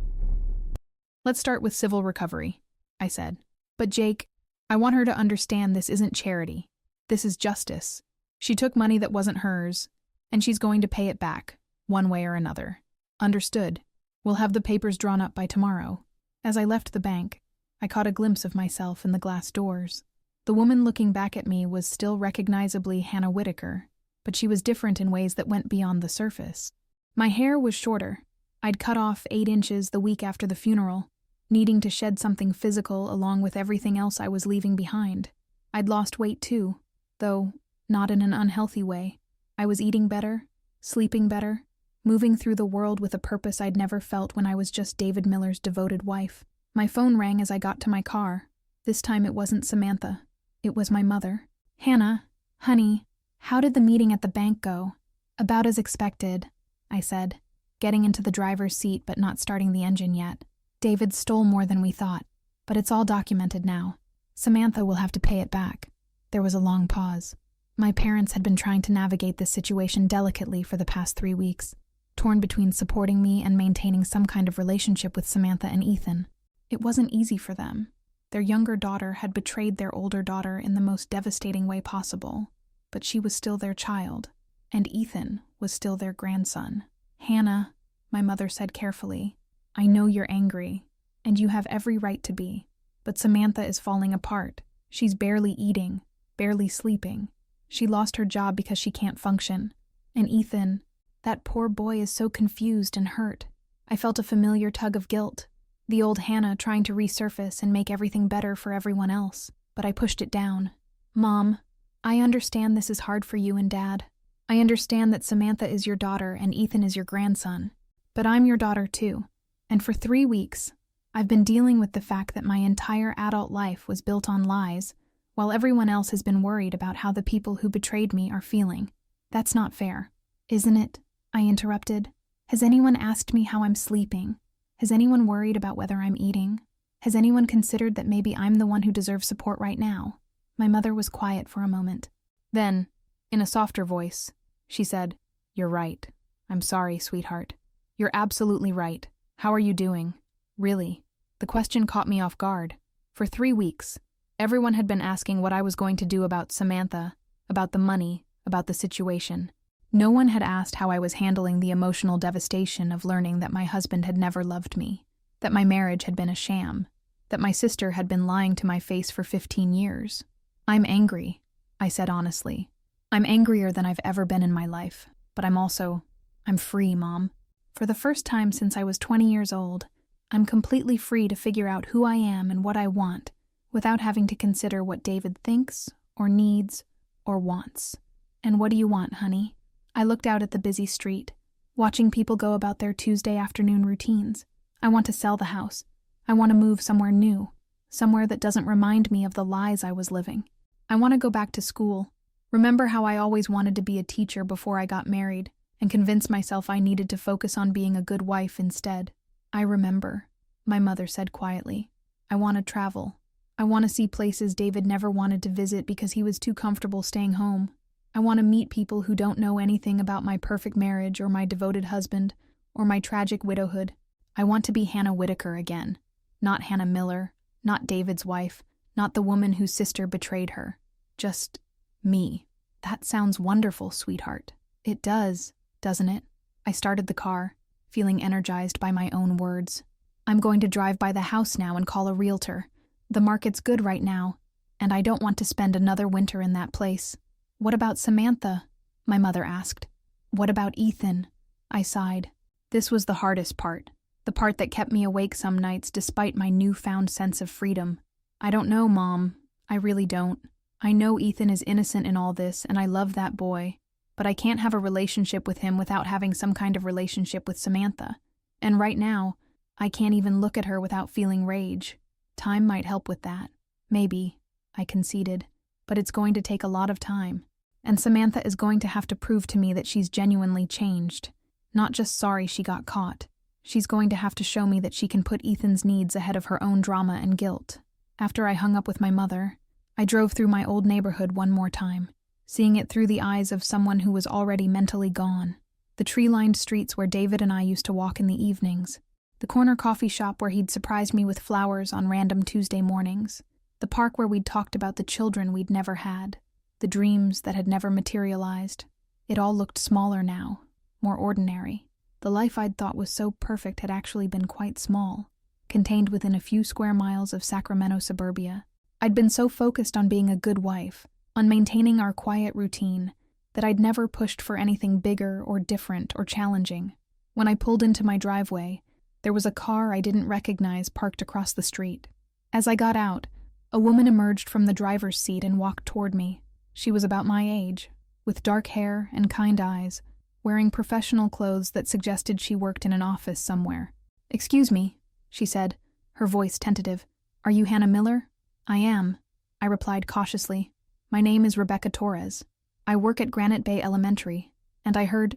"Let's start with civil recovery," I said. "But Jake, I want her to understand this isn't charity. This is justice. She took money that wasn't hers, and she's going to pay it back, one way or another." "Understood. We'll have the papers drawn up by tomorrow." As I left the bank, I caught a glimpse of myself in the glass doors. The woman looking back at me was still recognizably Hannah Whitaker, but she was different in ways that went beyond the surface. My hair was shorter. I'd cut off 8 inches the week after the funeral, needing to shed something physical along with everything else I was leaving behind. I'd lost weight too, though not in an unhealthy way. I was eating better, sleeping better, moving through the world with a purpose I'd never felt when I was just David Miller's devoted wife. My phone rang as I got to my car. This time it wasn't Samantha. It was my mother. "Hannah, honey, how did the meeting at the bank go?" "About as expected," I said, getting into the driver's seat but not starting the engine yet. "David stole more than we thought, but it's all documented now. Samantha will have to pay it back." There was a long pause. My parents had been trying to navigate this situation delicately for the past 3 weeks, torn between supporting me and maintaining some kind of relationship with Samantha and Ethan. It wasn't easy for them. Their younger daughter had betrayed their older daughter in the most devastating way possible, but she was still their child, and Ethan was still their grandson. "Hannah," my mother said carefully, "I know you're angry, and you have every right to be, but Samantha is falling apart. She's barely eating, barely sleeping. She lost her job because she can't function. And Ethan, that poor boy is so confused and hurt." I felt a familiar tug of guilt, the old Hannah trying to resurface and make everything better for everyone else, but I pushed it down. "Mom, I understand this is hard for you and Dad. I understand that Samantha is your daughter and Ethan is your grandson, but I'm your daughter too. And for 3 weeks, I've been dealing with the fact that my entire adult life was built on lies, while everyone else has been worried about how the people who betrayed me are feeling. That's not fair." "Isn't it?" I interrupted. "Has anyone asked me how I'm sleeping? Has anyone worried about whether I'm eating? Has anyone considered that maybe I'm the one who deserves support right now?" My mother was quiet for a moment. Then, in a softer voice, she said, "You're right. I'm sorry, sweetheart. You're absolutely right. How are you doing? Really? The question caught me off guard. For 3 weeks, everyone had been asking what I was going to do about Samantha, about the money, about the situation. No one had asked how I was handling the emotional devastation of learning that my husband had never loved me, that my marriage had been a sham, that my sister had been lying to my face for 15 years. I'm angry, I said honestly. I'm angrier than I've ever been in my life, but I'm free, Mom. For the first time since I was 20 years old, I'm completely free to figure out who I am and what I want, without having to consider what David thinks, or needs, or wants. And what do you want, honey? I looked out at the busy street, watching people go about their Tuesday afternoon routines. I want to sell the house. I want to move somewhere new, somewhere that doesn't remind me of the lies I was living. I want to go back to school. Remember how I always wanted to be a teacher before I got married, and convince myself I needed to focus on being a good wife instead. I remember, my mother said quietly. I want to travel. I want to see places David never wanted to visit because he was too comfortable staying home. I want to meet people who don't know anything about my perfect marriage or my devoted husband or my tragic widowhood. I want to be Hannah Whitaker again. Not Hannah Miller, not David's wife, not the woman whose sister betrayed her. Just me. That sounds wonderful, sweetheart. It does, doesn't it? I started the car, feeling energized by my own words. I'm going to drive by the house now and call a realtor. The market's good right now, and I don't want to spend another winter in that place. What about Samantha? My mother asked. What about Ethan? I sighed. This was the hardest part, the part that kept me awake some nights despite my newfound sense of freedom. I don't know, Mom. I really don't. I know Ethan is innocent in all this, and I love that boy. But I can't have a relationship with him without having some kind of relationship with Samantha. And right now, I can't even look at her without feeling rage. Time might help with that. Maybe, I conceded. But it's going to take a lot of time. And Samantha is going to have to prove to me that she's genuinely changed. Not just sorry she got caught. She's going to have to show me that she can put Ethan's needs ahead of her own drama and guilt. After I hung up with my mother, I drove through my old neighborhood one more time, seeing it through the eyes of someone who was already mentally gone. The tree-lined streets where David and I used to walk in the evenings. The corner coffee shop where he'd surprised me with flowers on random Tuesday mornings. The park where we'd talked about the children we'd never had. The dreams that had never materialized. It all looked smaller now, more ordinary. The life I'd thought was so perfect had actually been quite small, contained within a few square miles of Sacramento suburbia. I'd been so focused on being a good wife, on maintaining our quiet routine, that I'd never pushed for anything bigger or different or challenging. When I pulled into my driveway, there was a car I didn't recognize parked across the street. As I got out, a woman emerged from the driver's seat and walked toward me. She was about my age, with dark hair and kind eyes, wearing professional clothes that suggested she worked in an office somewhere. "Excuse me," she said, her voice tentative. "Are you Hannah Miller?" "I am," I replied cautiously. "My name is Rebecca Torres. I work at Granite Bay Elementary, and I heard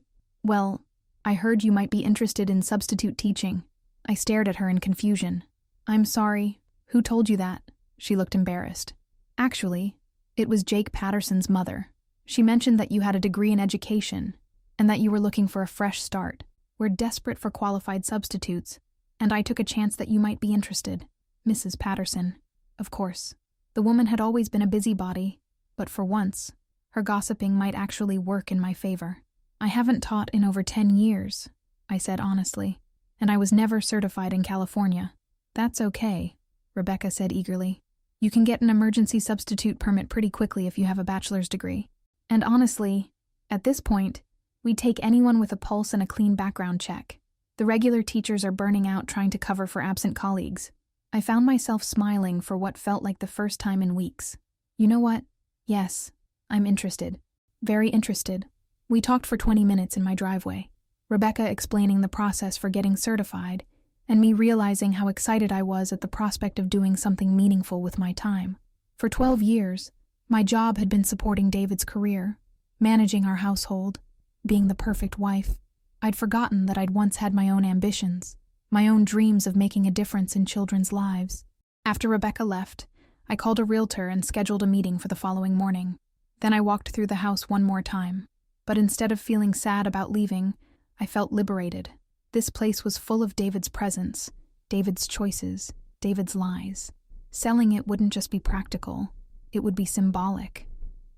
you might be interested in substitute teaching." I stared at her in confusion. "I'm sorry. Who told you that?" She looked embarrassed. "Actually, it was Jake Patterson's mother. She mentioned that you had a degree in education, and that you were looking for a fresh start. We're desperate for qualified substitutes, and I took a chance that you might be interested. Mrs. Patterson." Of course. The woman had always been a busybody, but for once, her gossiping might actually work in my favor. "I haven't taught in over 10 years, I said honestly, "and I was never certified in California." "That's okay," Rebecca said eagerly. "You can get an emergency substitute permit pretty quickly if you have a bachelor's degree. And honestly, at this point, we take anyone with a pulse and a clean background check. The regular teachers are burning out trying to cover for absent colleagues." I found myself smiling for what felt like the first time in weeks. "You know what? Yes, I'm interested. Very interested." We talked for 20 minutes in my driveway, Rebecca explaining the process for getting certified, and me realizing how excited I was at the prospect of doing something meaningful with my time. For 12 years, my job had been supporting David's career, managing our household, being the perfect wife. I'd forgotten that I'd once had my own ambitions, my own dreams of making a difference in children's lives. After Rebecca left, I called a realtor and scheduled a meeting for the following morning. Then I walked through the house one more time, but instead of feeling sad about leaving, I felt liberated. This place was full of David's presence, David's choices, David's lies. Selling it wouldn't just be practical, it would be symbolic.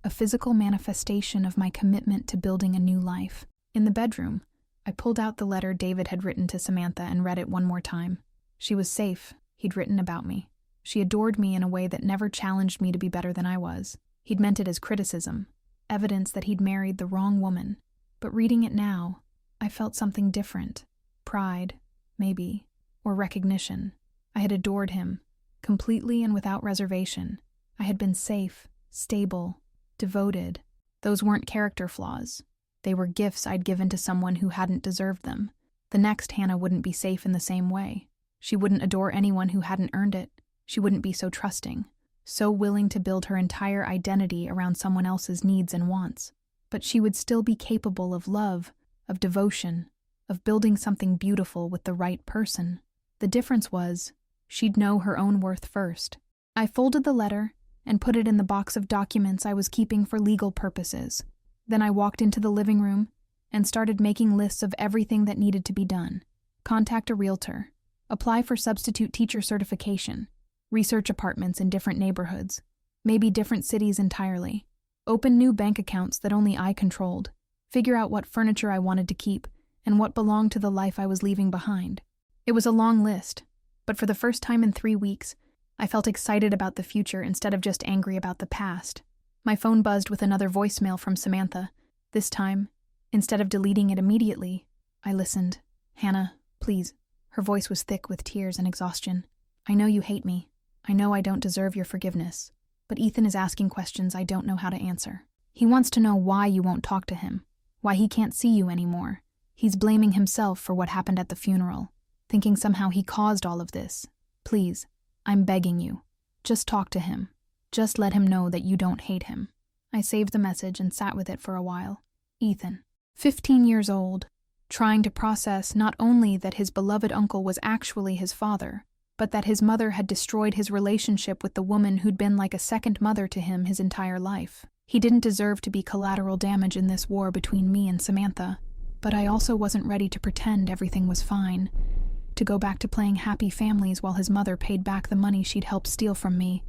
A physical manifestation of my commitment to building a new life. In the bedroom, I pulled out the letter David had written to Samantha and read it one more time. She was safe, he'd written about me. She adored me in a way that never challenged me to be better than I was. He'd meant it as criticism, evidence that he'd married the wrong woman. But reading it now, I felt something different. Pride, maybe, or recognition. I had adored him, completely and without reservation. I had been safe, stable, devoted. Those weren't character flaws. They were gifts I'd given to someone who hadn't deserved them. The next Hannah wouldn't be safe in the same way. She wouldn't adore anyone who hadn't earned it. She wouldn't be so trusting, so willing to build her entire identity around someone else's needs and wants. But she would still be capable of love, of devotion, of building something beautiful with the right person. The difference was, she'd know her own worth first. I folded the letter and put it in the box of documents I was keeping for legal purposes. Then I walked into the living room and started making lists of everything that needed to be done. Contact a realtor, apply for substitute teacher certification, research apartments in different neighborhoods, maybe different cities entirely, open new bank accounts that only I controlled, figure out what furniture I wanted to keep and what belonged to the life I was leaving behind. It was a long list, but for the first time in 3 weeks, I felt excited about the future instead of just angry about the past. My phone buzzed with another voicemail from Samantha. This time, instead of deleting it immediately, I listened. "Hannah, please." Her voice was thick with tears and exhaustion. "I know you hate me. I know I don't deserve your forgiveness. But Ethan is asking questions I don't know how to answer. He wants to know why you won't talk to him, why he can't see you anymore. He's blaming himself for what happened at the funeral, thinking somehow he caused all of this. Please, I'm begging you. Just talk to him. Just let him know that you don't hate him." I saved the message and sat with it for a while. Ethan, 15 years old, trying to process not only that his beloved uncle was actually his father, but that his mother had destroyed his relationship with the woman who'd been like a second mother to him his entire life. He didn't deserve to be collateral damage in this war between me and Samantha, but I also wasn't ready to pretend everything was fine, to go back to playing happy families while his mother paid back the money she'd helped steal from me.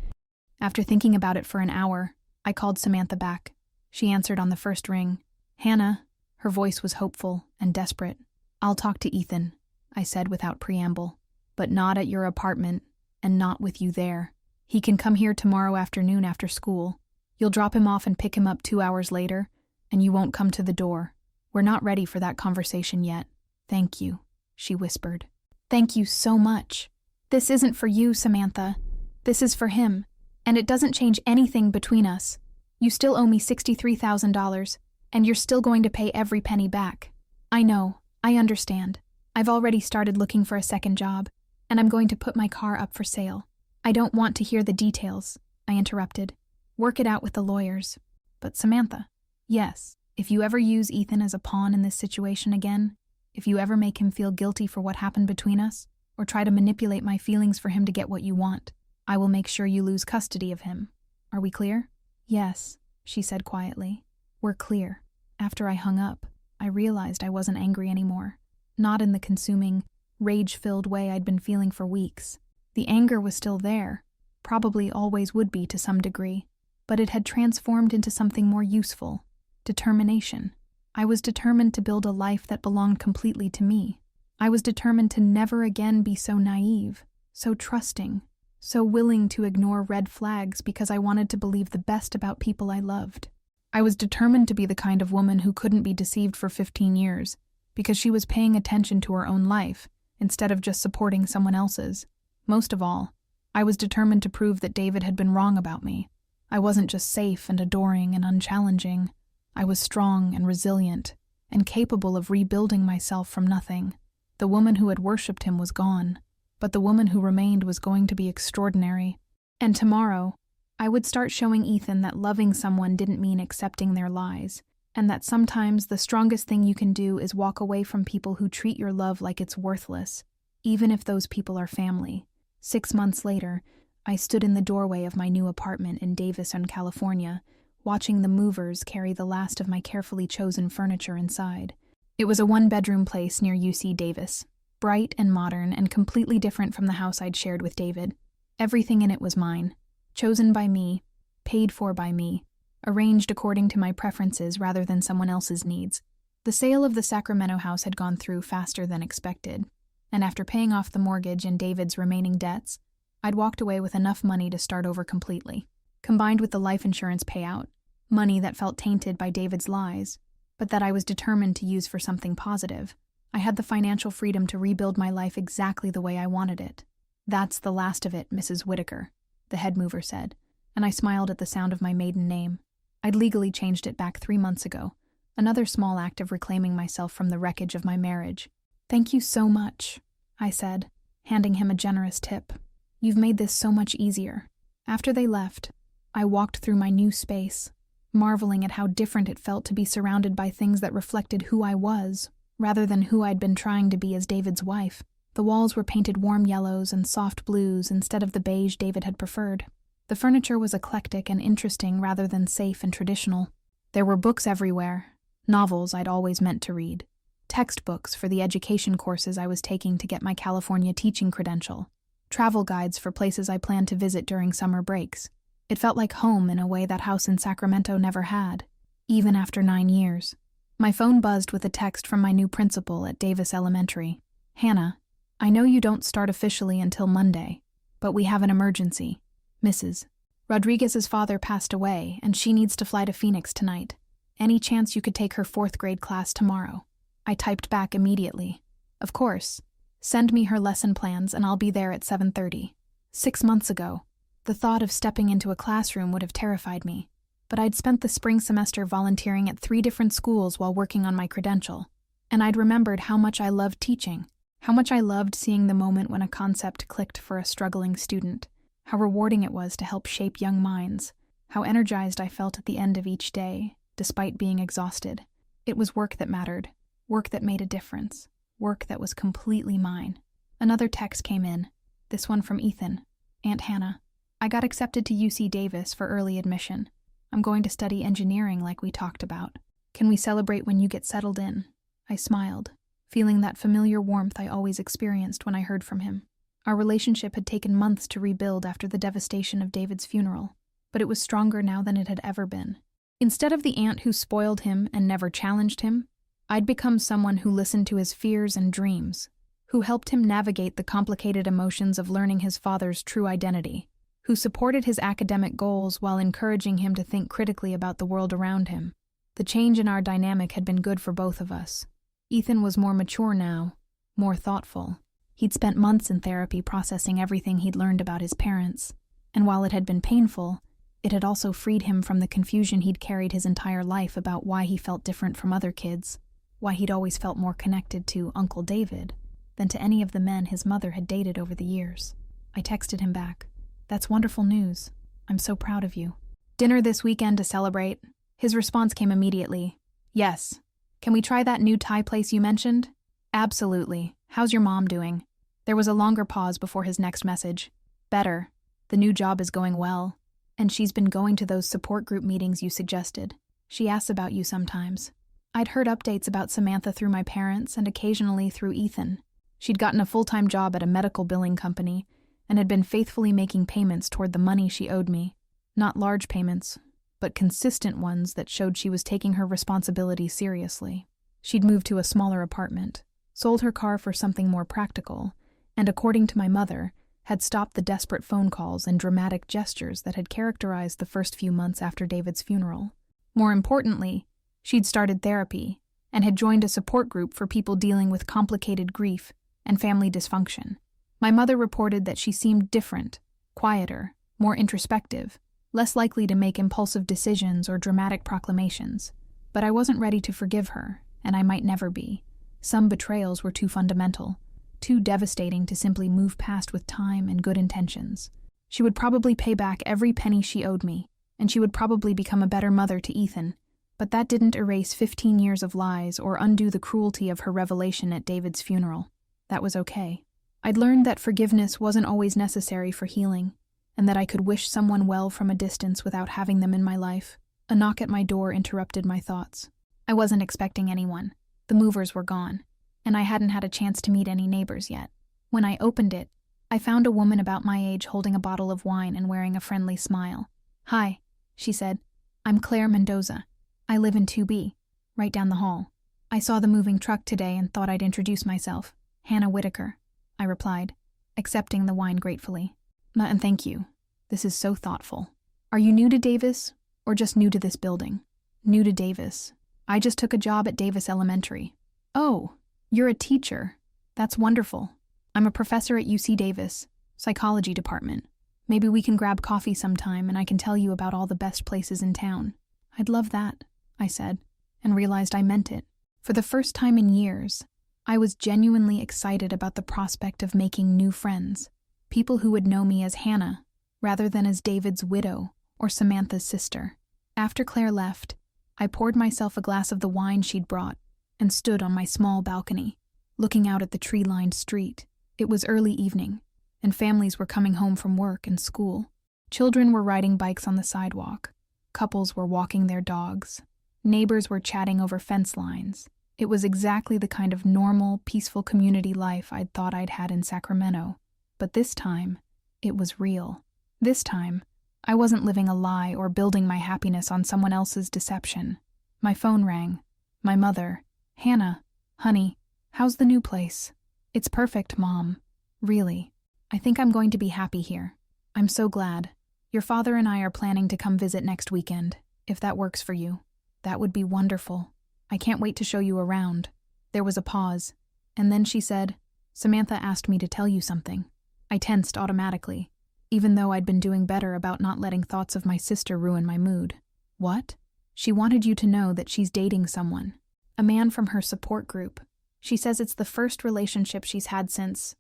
After thinking about it for an hour, I called Samantha back. She answered on the first ring. "Hannah," her voice was hopeful and desperate. "I'll talk to Ethan," I said without preamble, "but not at your apartment and not with you there. He can come here tomorrow afternoon after school. You'll drop him off and pick him up 2 hours later, and you won't come to the door. We're not ready for that conversation yet." "Thank you," she whispered. "Thank you so much. This isn't for you, Samantha. This is for him. And it doesn't change anything between us. You still owe me $63,000, and you're still going to pay every penny back. I know, I understand. I've already started looking for a second job, and I'm going to put my car up for sale. I don't want to hear the details," I interrupted. "Work it out with the lawyers." "But Samantha." "Yes, if you ever use Ethan as a pawn in this situation again, if you ever make him feel guilty for what happened between us, or try to manipulate my feelings for him to get what you want, I will make sure you lose custody of him. Are we clear?" "Yes," she said quietly. "We're clear." After I hung up, I realized I wasn't angry anymore. Not in the consuming, rage-filled way I'd been feeling for weeks. The anger was still there, probably always would be to some degree, but it had transformed into something more useful. Determination. I was determined to build a life that belonged completely to me. I was determined to never again be so naive, so trusting, so willing to ignore red flags because I wanted to believe the best about people I loved. I was determined to be the kind of woman who couldn't be deceived for 15 years because she was paying attention to her own life instead of just supporting someone else's. Most of all, I was determined to prove that David had been wrong about me. I wasn't just safe and adoring and unchallenging. I was strong and resilient and capable of rebuilding myself from nothing. The woman who had worshipped him was gone, but the woman who remained was going to be extraordinary. And tomorrow, I would start showing Ethan that loving someone didn't mean accepting their lies, and that sometimes the strongest thing you can do is walk away from people who treat your love like it's worthless, even if those people are family. 6 months later, I stood in the doorway of my new apartment in Davison, California, watching the movers carry the last of my carefully chosen furniture inside. It was a one-bedroom place near UC Davis, bright and modern and completely different from the house I'd shared with David. Everything in it was mine, chosen by me, paid for by me, arranged according to my preferences rather than someone else's needs. The sale of the Sacramento house had gone through faster than expected, and after paying off the mortgage and David's remaining debts, I'd walked away with enough money to start over completely. Combined with the life insurance payout, money that felt tainted by David's lies, but that I was determined to use for something positive, I had the financial freedom to rebuild my life exactly the way I wanted it. "That's the last of it, Mrs. Whitaker," the head mover said, and I smiled at the sound of my maiden name. I'd legally changed it back 3 months ago, another small act of reclaiming myself from the wreckage of my marriage. "Thank you so much," I said, handing him a generous tip. "You've made this so much easier." After they left, I walked through my new space, marveling at how different it felt to be surrounded by things that reflected who I was, rather than who I'd been trying to be as David's wife. The walls were painted warm yellows and soft blues instead of the beige David had preferred. The furniture was eclectic and interesting rather than safe and traditional. There were books everywhere, novels I'd always meant to read, textbooks for the education courses I was taking to get my California teaching credential, travel guides for places I planned to visit during summer breaks. It felt like home in a way that house in Sacramento never had, even after 9 years. My phone buzzed with a text from my new principal at Davis Elementary. "Hannah, I know you don't start officially until Monday, but we have an emergency. Mrs. Rodriguez's father passed away, and she needs to fly to Phoenix tonight. Any chance you could take her 4th grade class tomorrow?" I typed back immediately. "Of course. Send me her lesson plans and I'll be there at 7:30. 6 months ago, the thought of stepping into a classroom would have terrified me, but I'd spent the spring semester volunteering at 3 different schools while working on my credential, and I'd remembered how much I loved teaching, how much I loved seeing the moment when a concept clicked for a struggling student, how rewarding it was to help shape young minds, how energized I felt at the end of each day, despite being exhausted. It was work that mattered, work that made a difference, work that was completely mine. Another text came in, this one from Ethan. "Aunt Hannah, I got accepted to UC Davis for early admission. I'm going to study engineering like we talked about. Can we celebrate when you get settled in?" I smiled, feeling that familiar warmth I always experienced when I heard from him. Our relationship had taken months to rebuild after the devastation of David's funeral, but it was stronger now than it had ever been. Instead of the aunt who spoiled him and never challenged him, I'd become someone who listened to his fears and dreams, who helped him navigate the complicated emotions of learning his father's true identity, who supported his academic goals while encouraging him to think critically about the world around him. The change in our dynamic had been good for both of us. Ethan was more mature now, more thoughtful. He'd spent months in therapy processing everything he'd learned about his parents, and while it had been painful, it had also freed him from the confusion he'd carried his entire life about why he felt different from other kids, why he'd always felt more connected to Uncle David than to any of the men his mother had dated over the years. I texted him back. "That's wonderful news. I'm so proud of you. Dinner this weekend to celebrate?" His response came immediately. "Yes. Can we try that new Thai place you mentioned?" "Absolutely. How's your mom doing?" There was a longer pause before his next message. "Better. The new job is going well. And she's been going to those support group meetings you suggested. She asks about you sometimes." I'd heard updates about Samantha through my parents and occasionally through Ethan. She'd gotten a full-time job at a medical billing company and had been faithfully making payments toward the money she owed me. Not large payments, but consistent ones that showed she was taking her responsibilities seriously. She'd moved to a smaller apartment, sold her car for something more practical, and according to my mother, had stopped the desperate phone calls and dramatic gestures that had characterized the first few months after David's funeral. More importantly, she'd started therapy and had joined a support group for people dealing with complicated grief and family dysfunction. My mother reported that she seemed different, quieter, more introspective, less likely to make impulsive decisions or dramatic proclamations. But I wasn't ready to forgive her, and I might never be. Some betrayals were too fundamental, too devastating to simply move past with time and good intentions. She would probably pay back every penny she owed me, and she would probably become a better mother to Ethan, but that didn't erase 15 years of lies or undo the cruelty of her revelation at David's funeral. That was okay. I'd learned that forgiveness wasn't always necessary for healing, and that I could wish someone well from a distance without having them in my life. A knock at my door interrupted my thoughts. I wasn't expecting anyone. The movers were gone, and I hadn't had a chance to meet any neighbors yet. When I opened it, I found a woman about my age holding a bottle of wine and wearing a friendly smile. "Hi," she said. "I'm Claire Mendoza. I live in 2B, right down the hall. I saw the moving truck today and thought I'd introduce myself. Hannah Whitaker," I replied, accepting the wine gratefully. "And thank you. This is so thoughtful. Are you new to Davis, or just new to this building?" "New to Davis. I just took a job at Davis Elementary." "Oh, you're a teacher. That's wonderful. I'm a professor at UC Davis, psychology department. Maybe we can grab coffee sometime and I can tell you about all the best places in town." "I'd love that," I said, and realized I meant it. For the first time in years, I was genuinely excited about the prospect of making new friends, people who would know me as Hannah, rather than as David's widow or Samantha's sister. After Claire left, I poured myself a glass of the wine she'd brought and stood on my small balcony, looking out at the tree-lined street. It was early evening, and families were coming home from work and school. Children were riding bikes on the sidewalk. Couples were walking their dogs. Neighbors were chatting over fence lines. It was exactly the kind of normal, peaceful community life I'd thought I'd had in Sacramento. But this time, it was real. This time, I wasn't living a lie or building my happiness on someone else's deception. My phone rang. My mother. "Hannah, honey, how's the new place?" "It's perfect, Mom. Really. I think I'm going to be happy here. I'm so glad. Your father and I are planning to come visit next weekend, if that works for you." "That would be wonderful. I can't wait to show you around." There was a pause, and then she said, "Samantha asked me to tell you something." I tensed automatically, even though I'd been doing better about not letting thoughts of my sister ruin my mood. "What?" "She wanted you to know that she's dating someone. A man from her support group. She says it's the first relationship she's had since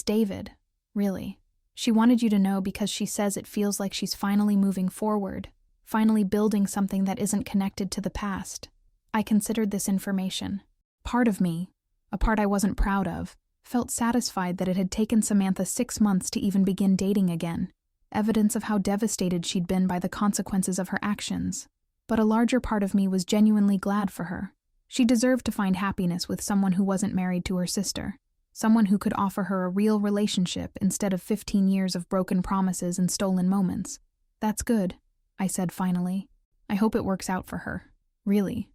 David, really. She wanted you to know because she says it feels like she's finally moving forward, finally building something that isn't connected to the past." I considered this information. Part of me, a part I wasn't proud of, felt satisfied that it had taken Samantha 6 months to even begin dating again, evidence of how devastated she'd been by the consequences of her actions. But a larger part of me was genuinely glad for her. She deserved to find happiness with someone who wasn't married to her sister, someone who could offer her a real relationship instead of 15 years of broken promises and stolen moments. "That's good," I said finally. "I hope it works out for her. Really.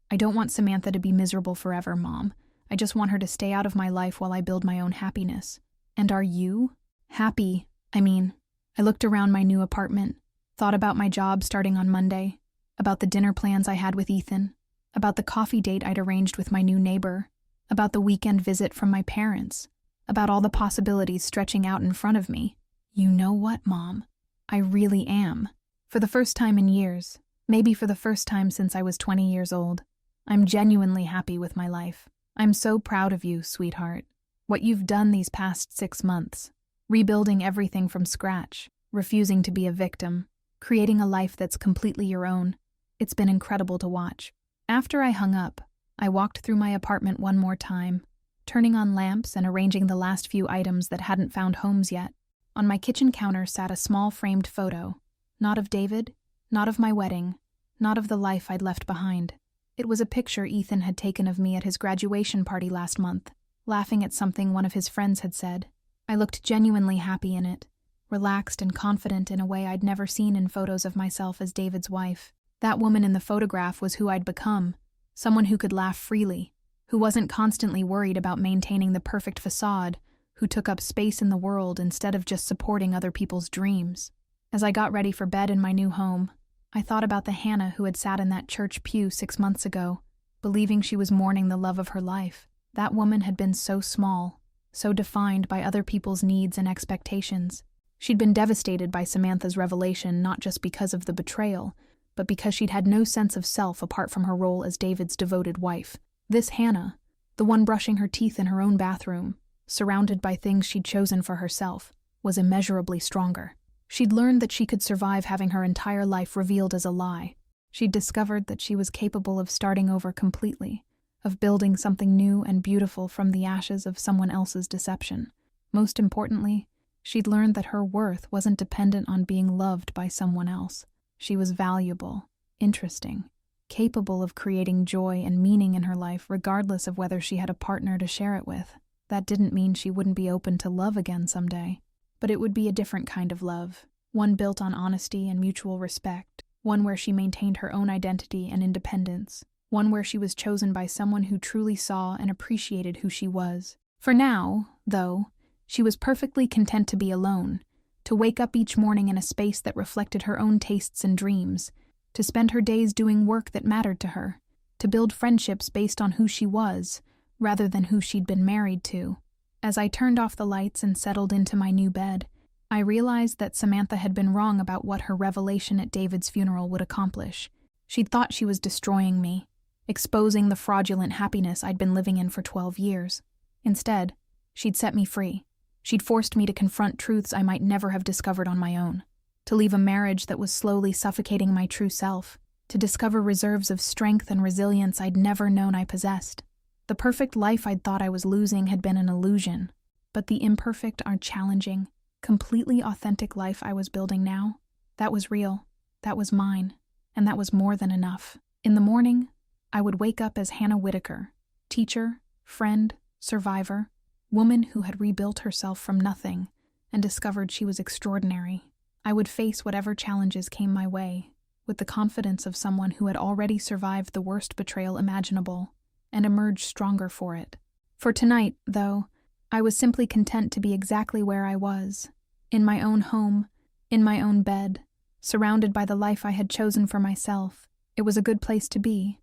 I don't want Samantha to be miserable forever, Mom. I just want her to stay out of my life while I build my own happiness." "And are you?" "Happy. I looked around my new apartment, thought about my job starting on Monday, about the dinner plans I had with Ethan, about the coffee date I'd arranged with my new neighbor, about the weekend visit from my parents, about all the possibilities stretching out in front of me. You know what, Mom? I really am. For the first time in years, maybe for the first time since I was 20 years old, I'm genuinely happy with my life. I'm so proud of you, sweetheart. What you've done these past 6 months, rebuilding everything from scratch, refusing to be a victim, creating a life that's completely your own. It's been incredible to watch." After I hung up, I walked through my apartment one more time, turning on lamps and arranging the last few items that hadn't found homes yet. On my kitchen counter sat a small framed photo, not of David, not of my wedding, not of the life I'd left behind. It was a picture Ethan had taken of me at his graduation party last month, laughing at something one of his friends had said. I looked genuinely happy in it, relaxed and confident in a way I'd never seen in photos of myself as David's wife. That woman in the photograph was who I'd become, someone who could laugh freely, who wasn't constantly worried about maintaining the perfect facade, who took up space in the world instead of just supporting other people's dreams. As I got ready for bed in my new home, I thought about the Hannah who had sat in that church pew 6 months ago, believing she was mourning the love of her life. That woman had been so small, so defined by other people's needs and expectations. She'd been devastated by Samantha's revelation not just because of the betrayal, but because she'd had no sense of self apart from her role as David's devoted wife. This Hannah, the one brushing her teeth in her own bathroom, surrounded by things she'd chosen for herself, was immeasurably stronger. She'd learned that she could survive having her entire life revealed as a lie. She'd discovered that she was capable of starting over completely, of building something new and beautiful from the ashes of someone else's deception. Most importantly, she'd learned that her worth wasn't dependent on being loved by someone else. She was valuable, interesting, capable of creating joy and meaning in her life regardless of whether she had a partner to share it with. That didn't mean she wouldn't be open to love again someday, but it would be a different kind of love, one built on honesty and mutual respect, one where she maintained her own identity and independence, one where she was chosen by someone who truly saw and appreciated who she was. For now, though, she was perfectly content to be alone, to wake up each morning in a space that reflected her own tastes and dreams, to spend her days doing work that mattered to her, to build friendships based on who she was, rather than who she'd been married to. As I turned off the lights and settled into my new bed, I realized that Samantha had been wrong about what her revelation at David's funeral would accomplish. She'd thought she was destroying me, exposing the fraudulent happiness I'd been living in for 12 years. Instead, she'd set me free. She'd forced me to confront truths I might never have discovered on my own, to leave a marriage that was slowly suffocating my true self, to discover reserves of strength and resilience I'd never known I possessed. The perfect life I'd thought I was losing had been an illusion, but the imperfect, challenging, completely authentic life I was building now, that was real, that was mine, and that was more than enough. In the morning, I would wake up as Hannah Whitaker, teacher, friend, survivor, woman who had rebuilt herself from nothing and discovered she was extraordinary. I would face whatever challenges came my way, with the confidence of someone who had already survived the worst betrayal imaginable and emerged stronger for it. For tonight, though, I was simply content to be exactly where I was, in my own home, in my own bed, surrounded by the life I had chosen for myself. It was a good place to be,